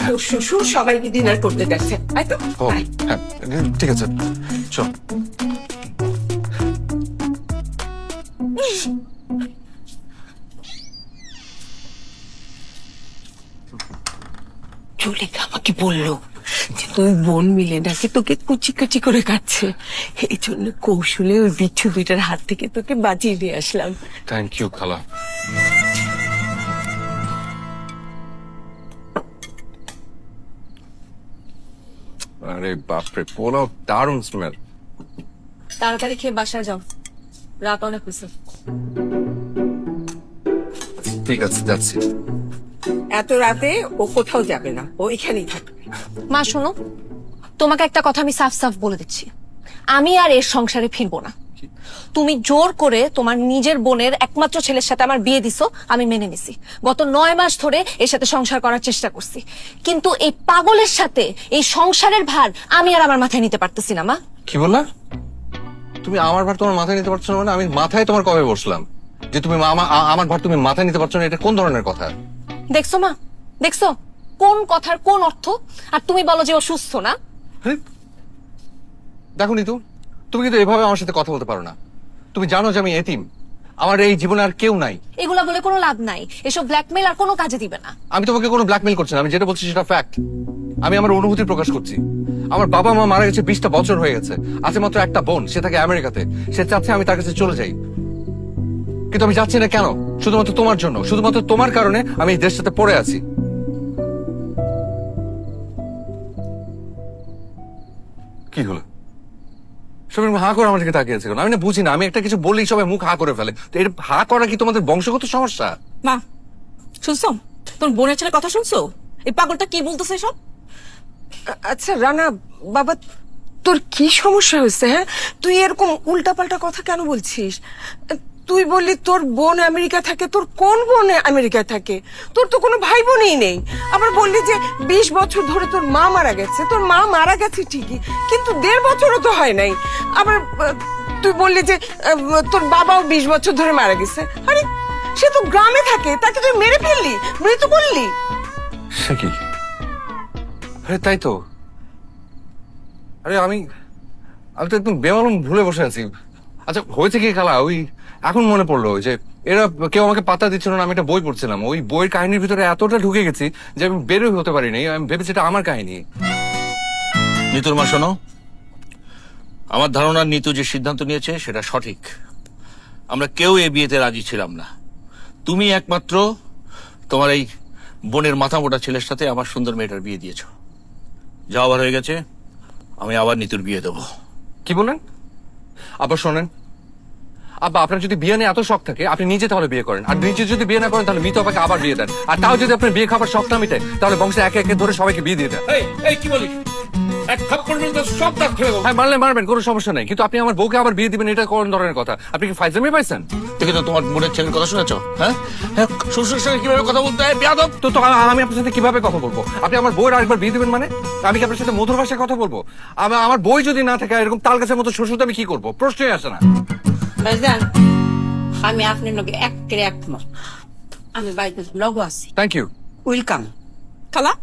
তোর শ্বশুর সবাইকে ডিনার করতে গেছে, তাই তো? ও হ্যাঁ, ঠিক আছে, চল। জুলেখা আমাকে বললো যে তুই বোন মিলে নাকি তোকে কুচি কুচি করে কাটছে, এই জন্য কৌশলে ওই বিচ্ছু দুইটার হাত থেকে তোকে বাঁচিয়ে দিয়ে আসলাম। থ্যাংক ইউ খালা। আরে বাপরে, পোলাও দারুণ স্মেল। তাড়াতাড়ি খেয়ে বাসায় যাও, রাত অনেক হয়েছে। ঠিক আছে, যাচ্ছি। এত রাতে ও কোথাও যাবে না, ও এখানেই থাকবে। মা শোনো, তোমাকে একটা কথা আমি সাফ সাফ বলে দিচ্ছি, আমি আর এর সংসারে ফিরবো না। তুমি জোর করে তোমার নিজের বোনের একমাত্র ছেলের সাথে আমার বিয়ে দিছো, আমি মেনে নিছি। গত 9 মাস ধরে এর সাথে সংসার করার চেষ্টা করছি, কিন্তু এই পাগলের সাথে এই সংসারের ভার আমি আর আমার মাথায় নিতে পারতেছি না। মা, কি বললা? তুমি আমার ভার তোমার মাথায় নিতে পারছো না? মানে আমি মাথায় তোমার কবে বসলাম যে তুমি আমার ভার তুমি মাথায় নিতে পারছো না? এটা কোন ধরনের কথা? দেখছো মা, দেখছো কোন কথার কোন অর্থ? আর তুমি বলো যে ও সুস্থ না। দেখো নিতু, তুমি কিন্তু এভাবে আমার সাথে কথা বলতে পারো না। তুমি জানো যে আমি এতিম, আমার এই জীবনে আর কেউ নাই। এগুলা বলে কোনো লাভ নাই, এসব ব্ল্যাকমেল আর কোনো কাজে দিবে না। আমি তোমাকে কোনো ব্ল্যাকমেল করছি না, আমি যেটা বলছি সেটা ফ্যাক্ট। আমি আমার অনুভূতি প্রকাশ করছি। আমার বাবা মা মারা গেছে 20টা বছর হয়ে গেছে, আছে মাত্র একটা বোন, সে থাকে আমেরিকাতে। সে চাচ্ছে আমি তার কাছে চলে যাই, কিন্তু আমি যাচ্ছি না। কেন? শুধুমাত্র তোমার জন্য, শুধুমাত্র তোমার কারণে আমি এই দেশটাতে পড়ে আছি। কি হলো? সবাই হা করে আমার দিকে তাকিয়েছে কেন? আমি না বুঝি না, আমি একটা কিছু বললেই সবাই মুখ হা করে ফেলে। তো এটা হা করা কি তোমাদের বংশগত সমস্যা? মা শুনছো তোর বোনের ছেলে কথা? শুনছো এই পাগলটা কি বলতেছে সব? আচ্ছা রানা বাবা, তোর কি সমস্যা হয়েছে? হ্যাঁ, তুই এরকম উল্টাপাল্টা কথা কেন বলছিস? তুই বললি তোর বোন আমেরিকা থাকে, তোর কোন বোন আমেরিকা থাকে? তোর তো কোনো ভাই বোনই নেই। আবার বললি যে 20 বছর ধরে তোর মা মারা গেছে। তোর মা মারা গেছে ঠিকই, কিন্তু 1.5 বছরও তো হয় নাই। আবার তুই বললি যে তোর বাবাও 20 বছর ধরে মারা গেছে। আরে সে তো গ্রামে থাকে, তাকে তুই মেরে ফেললি, মৃত্যু বললি। সে কি? আরে তাই তো। আরে আমি তো একদম বেমালুম ভুলে বসে আছি। আচ্ছা হয়েছে কি খালা, ওই এখন মনে পড়লো যে এরা কেউ আমাকে পাত্তা দিচ্ছিল না। আমি একটা বই পড়ছিলাম, ওই বইয়ের কাহিনীর ভিতরে এতটা ঢুকে গেছি যে আমি বেরোই হতে পারিনি। আমি ভেবেছি এটা আমার কাহিনী। নিতুর মা শোনো, আমার ধারণা নিতু যে সিদ্ধান্ত নিয়েছে সেটা সঠিক। আমরা কেউ এই বিয়েতে রাজি ছিলাম না। তুমি একমাত্র তোমার এই বোনের মাথা মোটা ছেলের সাথে আমার সুন্দর মেয়েটার বিয়ে দিয়েছ। যা আবার হয়ে গেছে, আমি আবার নিতুর বিয়ে দেবো। কি বলেন? আবার শোনেন, আব্বা আপনার যদি বিয়ে নিয়ে এত শখ থাকে আপনি নিজে তাহলে বিয়ে করেন, আর নিজে যদি বিয়ে না করেন তাহলে মিতু আপাকে আবার বিয়ে দেন। আর তাও যদি আপনার বিয়ে খাবার শখ না মিটে তাহলে বংশে একে একে ধরে সবাইকে বিয়ে দিয়ে দেন। এই কি বলিস? এক থাপ্পড় মেরে সব দাঁত ফেলে দেবো। হ্যাঁ মারলে মারবেন, কোনো সমস্যা নেই, কিন্তু আপনি আমার বউকে আবার বিয়ে দিবেন, এটা কোন ধরনের কথা? আপনি কি ফাইজলামি পাইছেন? দেখে তো তোমার বোনের ছেলের কথা শুনেছ? হ্যাঁ, শ্বশুরের সঙ্গে কিভাবে কথা বলতে হয় বেয়াদব। তো আমি আপনার সাথে কিভাবে কথা বলবো? আপনি আমার বউয়ের আরেকবার বিয়ে দিবেন মানে? আমি কি আপনার সাথে মধুর ভাষায় কথা বলবো? আমার বই যদি না থাকে এরকম তাল গাছের মতো শ্বশুর, আমি কি করবো? প্রশ্নই আসে না। ভাইজান, আমি আপনার লগে একেবারে একমত। আমি বাইরে লগ আছি। Thank you. ওয়েলকাম। খালা,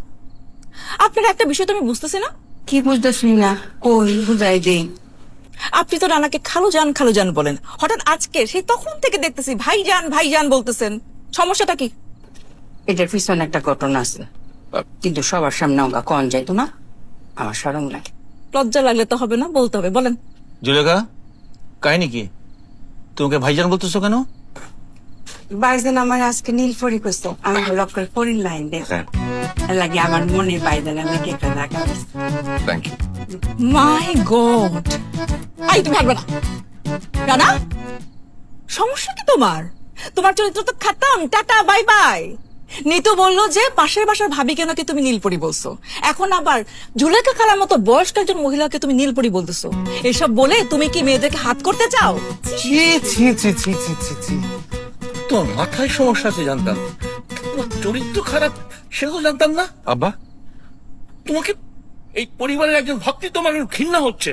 আপনার একটা বিষয় তো আমি বুঝতেছি না। কি বুঝতেছি না? কই বুঝাই দে। আপনি তো রানাকে খালু জান বলেন, হঠাৎ আজকে সেই তখন থেকে দেখতেছি ভাইজান বলতেছেন। সমস্যাটা কি? এটার পিছনে একটা ঘটনা আছে, কিন্তু সবার সামনে ওগা কন যাইতো না, আমার শরম লাগে। লজ্জা লাগলে তো হবে না, বলতে হবে। বলেন। জুলেখা, কাহিনী কি? তোমাকে ভাইজান বলতেছো কেন? বাইজান আমার আজকে নীল পরি করছে, আমি লক করে পরির লাইন দে লাগে আমার মনে বাইজান আমি কেটে রাখা। Thank you. My god, I তুমি হাঁটবে না। রানা, সমস্যা কি তোমার? তোমার চরিত্র তো খাতাম, টাটা বাই বাই। নিতু বললো যে পাশের বাসার ভাবিকে নাকি তুমি নীলপরি বলছো, এখন আবার জুলেখা খালার মতো বয়স্ক একজন মহিলাকে তুমি নীলপরি বলতেছো। এসব বলে তুমি কি মেয়েদেরকে হাত করতে চাও? ছি ছি ছি ছি ছি ছি ছি। তোমার মাথায় সমস্যা আছে জানতাম, তোমার চরিত্র খারাপ সেগুলো জানতাম না। আব্বা, তোমাকে এই পরিবারের একজন ভক্তি তোমার ঘৃণা হচ্ছে।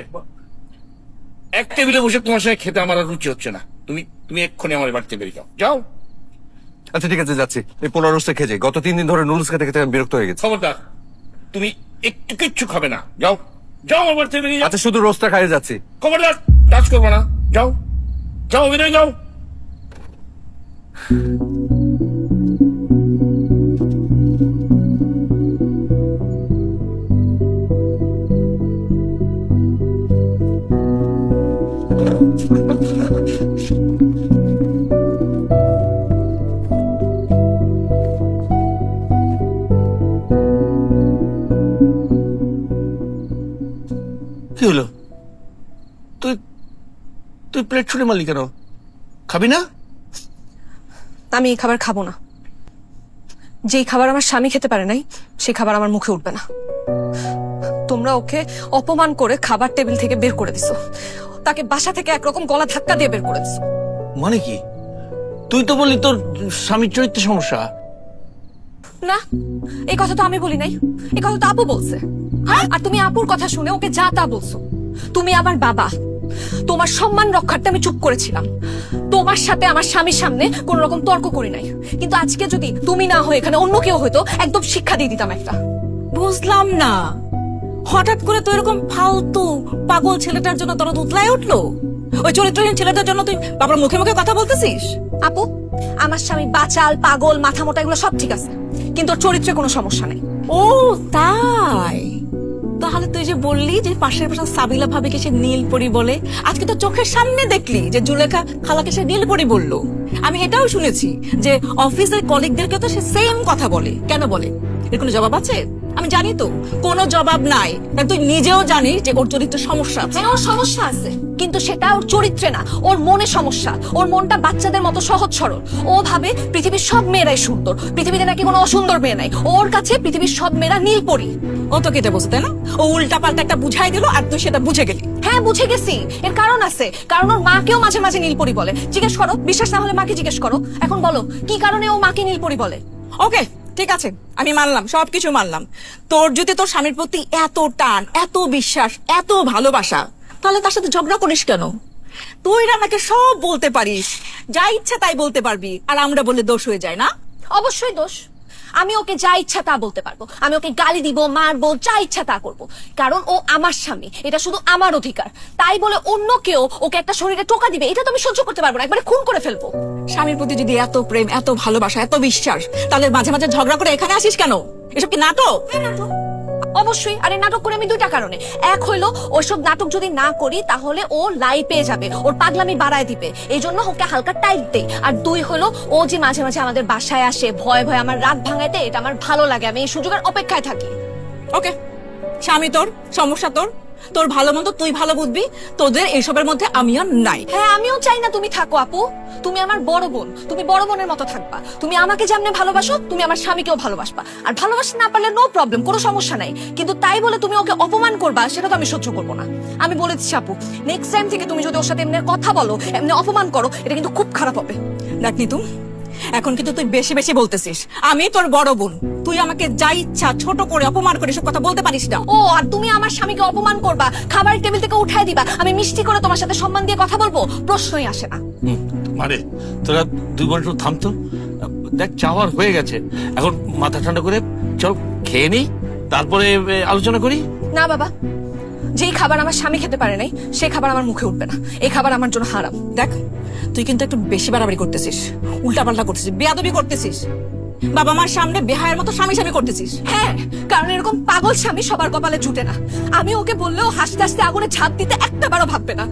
এক টেবিলে বসে তোমার সঙ্গে খেতে আমার আর রুচি হচ্ছে না। তুমি তুমি এক্ষুনি আমার বাড়িতে বেরিয়ে যাও, যাও। আচ্ছা ঠিক আছে, যাচ্ছি। এই পোলা রোস্টে খেয়ে যাই। গত 3 দিন ধরে নুডলস খেতে খেতে আমি বিরক্ত হয়ে গেছি। খবরদার, তুমি একটু কিচ্ছু খাবে না, যাও যাও আমার বাড়িতে বেরিয়ে যাও। আচ্ছা, শুধু রোস্টটা খাইয়ে যাচ্ছি। খবরদার, টাচ করবো না, যাও যাও, বেরিয়ে যাও। কি হলো? তুই তুই প্লেট ছুড়ে মারলি কেন? খাবি না? আমি এই খাবার খাবো না। যেই খাবার আমার স্বামী খেতে পারে নাই, সেই খাবার আমার মুখে উঠবে না। তোমরা ওকে অপমান করে খাবার টেবিল থেকে বের করে দিছো, তাকে বাসা থেকে একরকম গলা ধাক্কা দিয়ে বের করে দিছো। মানে কি? তুই তো বললি তোর স্বামীর চরিত্রে সমস্যা। না, এই কথা তো আমি বলি নাই, এই কথা তো আপু বলছে। আর তুমি আপুর কথা শুনে ওকে যা তা বলছো। তুমি আমার বাবা, তোমার সম্মান রক্ষার্থে আমি চুপ করেছিলাম। তোমার সাথে আমার স্বামীর সামনে কোন রকম তর্ক করি নাই। কিন্তু আজকে যদি তুমি না হয়ে এখানে অন্য কেউ হয়তো, একদম শিক্ষা দিয়ে দিতাম একটা। বুঝলাম না, হঠাৎ করে তো এরকম ফালতু পাগল ছেলেটার জন্য দরদ উতলায় উঠলো? ওই চরিত্রহীন ছেলেটার জন্য তুই বাবার মুখে মুখে কথা বলতেছিস? আপু, আমার স্বামী বাচাল, পাগল, মাথা মোটা, এগুলো সব ঠিক আছে, কিন্তু ওর চরিত্রে কোনো সমস্যা নেই। ও তাই? তাহলে তুই যে বললি যে পাশের পাশে সাবিলা ভাবিকে সে নীলপরি বলে, আজকে তো চোখের সামনে দেখলি যে জুলেখা খালাকে সে নীলপরি বললো। আমি এটাও শুনেছি যে অফিসের কলিগদেরকে তো সে সেম কথা বলে। কেন বলে? এর কোনো জবাব আছে? আমি জানি তো কোনো জবাব নাই, কারণ তুই নিজেও জানিস যে ওর চরিত্রে সমস্যা আছে। হ্যাঁ, ওর সমস্যা আছে, কিন্তু সেটা ওর চরিত্রে না, ওর মনে সমস্যা। ওর মনটা বাচ্চাদের মতো সহজ সরল। ও ভাবে পৃথিবীর সব মেয়েরাই সুন্দর, পৃথিবীতে নাকি কোনো অসুন্দর মেয়ে নাই। ওর কাছে পৃথিবীর সব মেয়েরা নীলপরি। ও তো কেটে বসে, তাই না? ও উল্টা পাল্টা একটা বুঝাই দিল আর তুই সেটা বুঝে গেলি। হ্যাঁ, বুঝে গেছি। এর কারণ আছে, কারণ ওর মাকেও মাঝে মাঝে নীলপরি বলে। জিজ্ঞেস করো, বিশ্বাস না হলে মাকে জিজ্ঞেস করো। এখন বলো, কি কারণে ও মাকে নীলপরি বলে? ওকে, ঠিক আছে, আমি মানলাম, সবকিছু মানলাম। তোর যদি তোর স্বামীর প্রতি এত টান, এত বিশ্বাস, এত ভালোবাসা, তাহলে তার সাথে ঝগড়া করিস কেন? তুই রানাকে সব বলতে পারিস, যা ইচ্ছা তাই বলতে পারবি, আর আমরা বললে দোষ হয়ে যায় না? অবশ্যই দোষ। আমি ওকে যা ইচ্ছা তা বলতে পারবো, আমি ওকে গালি দিব, মারবো, যা ইচ্ছা তা করবো, কারণ ও আমার স্বামী, এটা শুধু আমার অধিকার। তাই বলে অন্য কেউ ওকে একটা শরীরে টোকা দিবে, এটা তো আমি সহ্য করতে পারবো না, একবারে খুন করে ফেলবো। স্বামীর প্রতি যদি এত প্রেম, এত ভালোবাসা, এত বিশ্বাস, তাহলে মাঝে মাঝে ঝগড়া করে এখানে আসিস কেন? এসব কি নাটক? অবশ্যই। আরে নাটক করে আমি দুইটা কারণে। এক হইলো, ওইসব নাটক যদি না করি তাহলে ও লাই পেয়ে যাবে, ওর পাগলামি বাড়ায় দিবে, এই জন্য ওকে হালকা টাইট দেই। আর দুই হলো, ও যে মাঝে মাঝে আমাদের বাসায় আসে ভয়ে ভয়ে আমার রাত ভাঙাইতে, এটা আমার ভালো লাগে, আমি এই সুযোগের অপেক্ষায় থাকি। ওকে, স্বামী তোর, সমস্যা তোর, তোর ভালো মন্দ তুই ভালো বুঝবি, তোদের এসবের মধ্যে আমি আর নাই। হ্যাঁ, আমিও চাই না তুমি থাকো আপু। তুমি আমার বড় বোন, তুমি বড় বোনের মতো থাকবা। তুমি আমাকে যেমনে ভালোবাসো, তুমি আমার স্বামীকেও ভালোবাসবা। আর ভালোবাসতে না পারলে নো প্রবলেম, কোনো সমস্যা নাই, কিন্তু তাই বলে তুমি ওকে অপমান করবা, সেটা তো আমি সহ্য করবো না। আমি বলে দিচ্ছি আপু, নেক্সট টাইম থেকে তুমি যদি ওর সাথে এমনি কথা বলো, এমনি অপমান করো, এটা কিন্তু খুব খারাপ হবে। দেখ নিতু, এখন কিন্তু তুই বেশি বেশি বলতেছিস। আমি তোর বড় বোন, তুই আমাকে যা ইচ্ছা ছোট করে অপমান করে সব কথা বলতে পারিস না। ও, আর তুমি আমার স্বামীকে অপমান করবা, খাবারের টেবিল থেকে উঠায় দিবা, আমি মিষ্টি করে তোমার সাথে সম্মান দিয়ে কথা বলবো, প্রশ্নই আসে না। মানে তোরা দুই বোন একটু থামতো। দেখ, চাওয়ার হয়ে গেছে, এখন মাথা ঠান্ডা করে চল খেয়ে নি, তারপরে আলোচনা করি। না বাবা, যেই খাবার আমার স্বামী খেতে পারে নাই, সেই খাবার আমার মুখে উঠবে না। এই খাবার আমার জন্য হারাম। দেখ, তুই কিন্তু একটু বেশি বাড়াবাড়ি করতেছিস, উল্টাপাল্টা করতেছিস, বেয়াদবি করতেছিস, বাবা মার সামনে বেহায়ের মতো স্বামী স্বামী করতেছিস। হ্যাঁ, কারণ এরকম পাগল স্বামী সবার কপালে জুটে না। আমি ওকে বললেও হাসতে হাসতে আগুনে ঝাঁপ দিতে একটা বারও ভাববে না।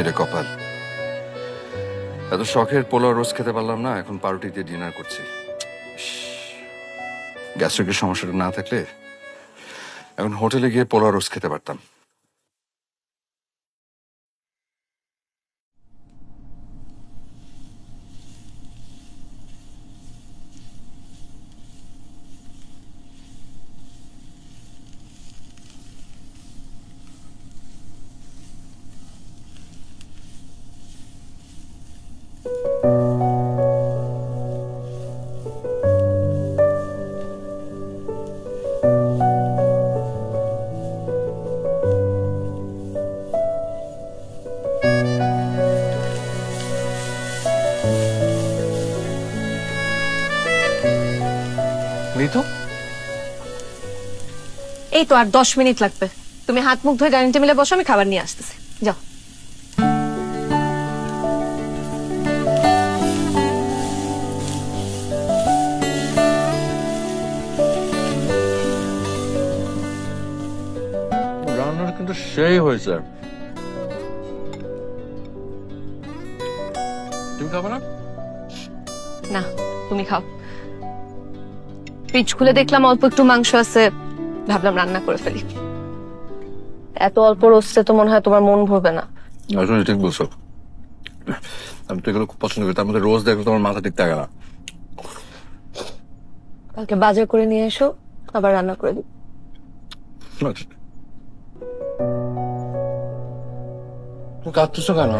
হায় রে কপাল, এত শখের পোলাও রোজ খেতে পারলাম না, এখন পাউরুটি দিয়ে ডিনার করছি। গ্যাস্ট্রিকের সমস্যাটা না থাকলে এখন হোটেলে গিয়ে পোলাও রোজ খেতে পারতাম। তো এই তো আর 10 মিনিট লাগবে। তুমি হাত মুখ ধুয়ে ডাইনিং টেবিলে বসো, আমি খাবার নিয়ে আসতেছি। যাও। রান্নাটা কিন্তু সেই হয়েছে। তুমি খাবে না? না, তুমি খাও। ফ্রিজ খুলে দেখলাম অল্প একটু মাংস আছে, ভাবলাম রান্না করে ফেলি। এত অল্প রোস্টে তো মনে হয় তোমার মন ভরবে না। আসলে ঠিক বলছো, আমি তো এগুলো খুব পছন্দ করি, তার মধ্যে রোজ দেখলে তোমার মাথা ঠিক থাকে না। কালকে বাজার করে নিয়ে এসো, আবার রান্না করে দিই। তুমি কাঁদতেছো কেন?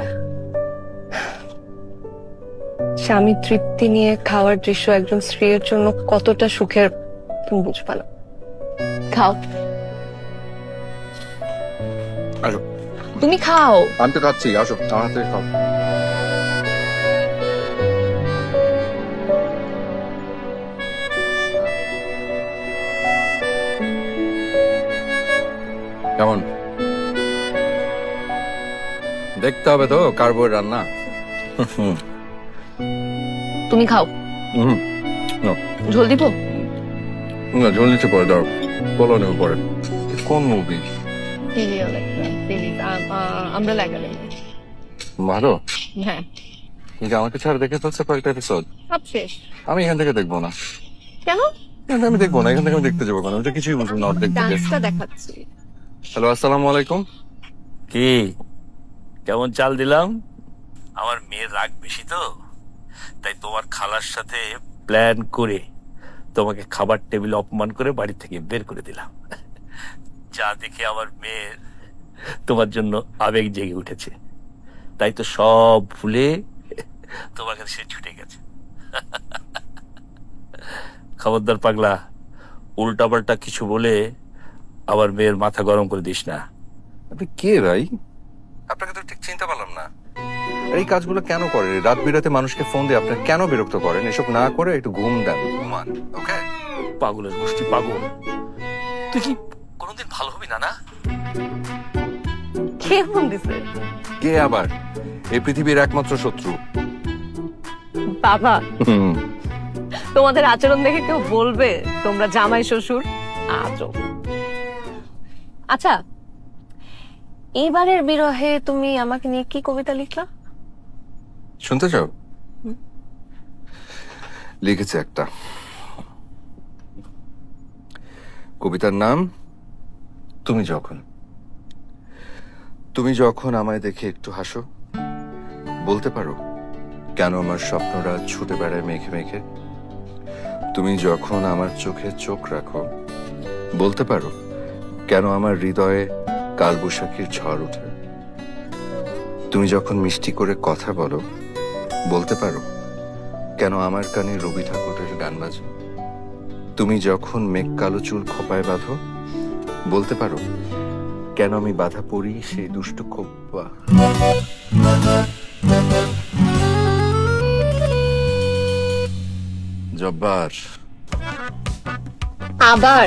স্বামী তৃপ্তি নিয়ে খাওয়ার দৃশ্য একজন স্ত্রীর জন্য কতটা সুখের তুমি বুঝবে না। খাও, আসো। তুমি খাও। আমি তো খাচ্ছি, আসো আমার হাতে খাও। কেমন দেখতে হবে তো কার বউয়ের রান্না। তুমি খাও। ঝোল দিব? না, ঝোল নিচে পরে দাও, বলো নেব পরে। কোন মুভি? আমরা লাগালে ভালো। হ্যাঁ, কিন্তু আমাকে ছাড়া দেখে ফেলছে কয়েকটা এপিসোড। সব শেষ। আমি এখান থেকে দেখবো না। কেন? আমি দেখবো না, এখান থেকে আমি দেখতে যাবো কেন? ওটা কিছুই বুঝবো না অর্ধেক থেকে। ডান্সটা দেখাচ্ছি। হ্যালো, আসসালামু আলাইকুম। কি কেমন চাল দিলাম? আমার মেয়ের রাগ বেশি তো, তাই তোমার খালার সাথে প্ল্যান করে তোমাকে খাবার টেবিলে অপমান করে বাড়ি থেকে বের করে দিলাম। যা দেখে আমার মেয়ের তোমার জন্য আবেগ জেগে উঠেছে, তাই তো সব ভুলে তোমার কাছে সে ছুটে গেছে। খবরদার পাগলা, উল্টাপাল্টা কিছু বলে আমার মেয়ের মাথা গরম করে দিস না। আপনি কে ভাই? আপনাকে তো ঠিক চিনতে পারলাম না। এই কাজগুলো কেন করেন? রাত বিরাতে মানুষকে ফোন দিয়ে আপনার কেন বিরক্ত করেন? এসব না করে একটু ঘুম দেন, ঘুমান। ওকে? পাগলের গোষ্ঠী পাগল। তুই কি কোনোদিন ভালো হবি না? না কে ফোন দিছে? কে আবার? এই পৃথিবীর একমাত্র শত্রু। বাবা, তোমাদের আচরণ দেখে কেউ বলবে তোমরা জামাই শ্বশুর? আজব। আচ্ছা, এবারের বিরহে তুমি আমাকে নিয়ে কি কবিতা লিখলা? শুনতে চাও? লিখেছে একটা কবিতার নাম তুমি যখন। তুমি যখন আমায় দেখে একটু হাসো, বলতে পারো কেন আমার স্বপ্নরা ছুটে বেড়ায় মেঘে মেঘে। তুমি যখন আমার চোখে চোখ রাখো, বলতে পারো কেন আমার হৃদয়ে কালবৈশাখীর ঝড় ওঠে। তুমি যখন মিষ্টি করে কথা বলো, বলতে পারো কেন আমার কানে রবি ঠাকুরের গান বাজে। তুমি যখন মেঘ কালো চুল খোপায় বাঁধো, বলতে পারো কেন আমি বাধা পড়ি সেই দুষ্ট খোপা। জব্বার আবার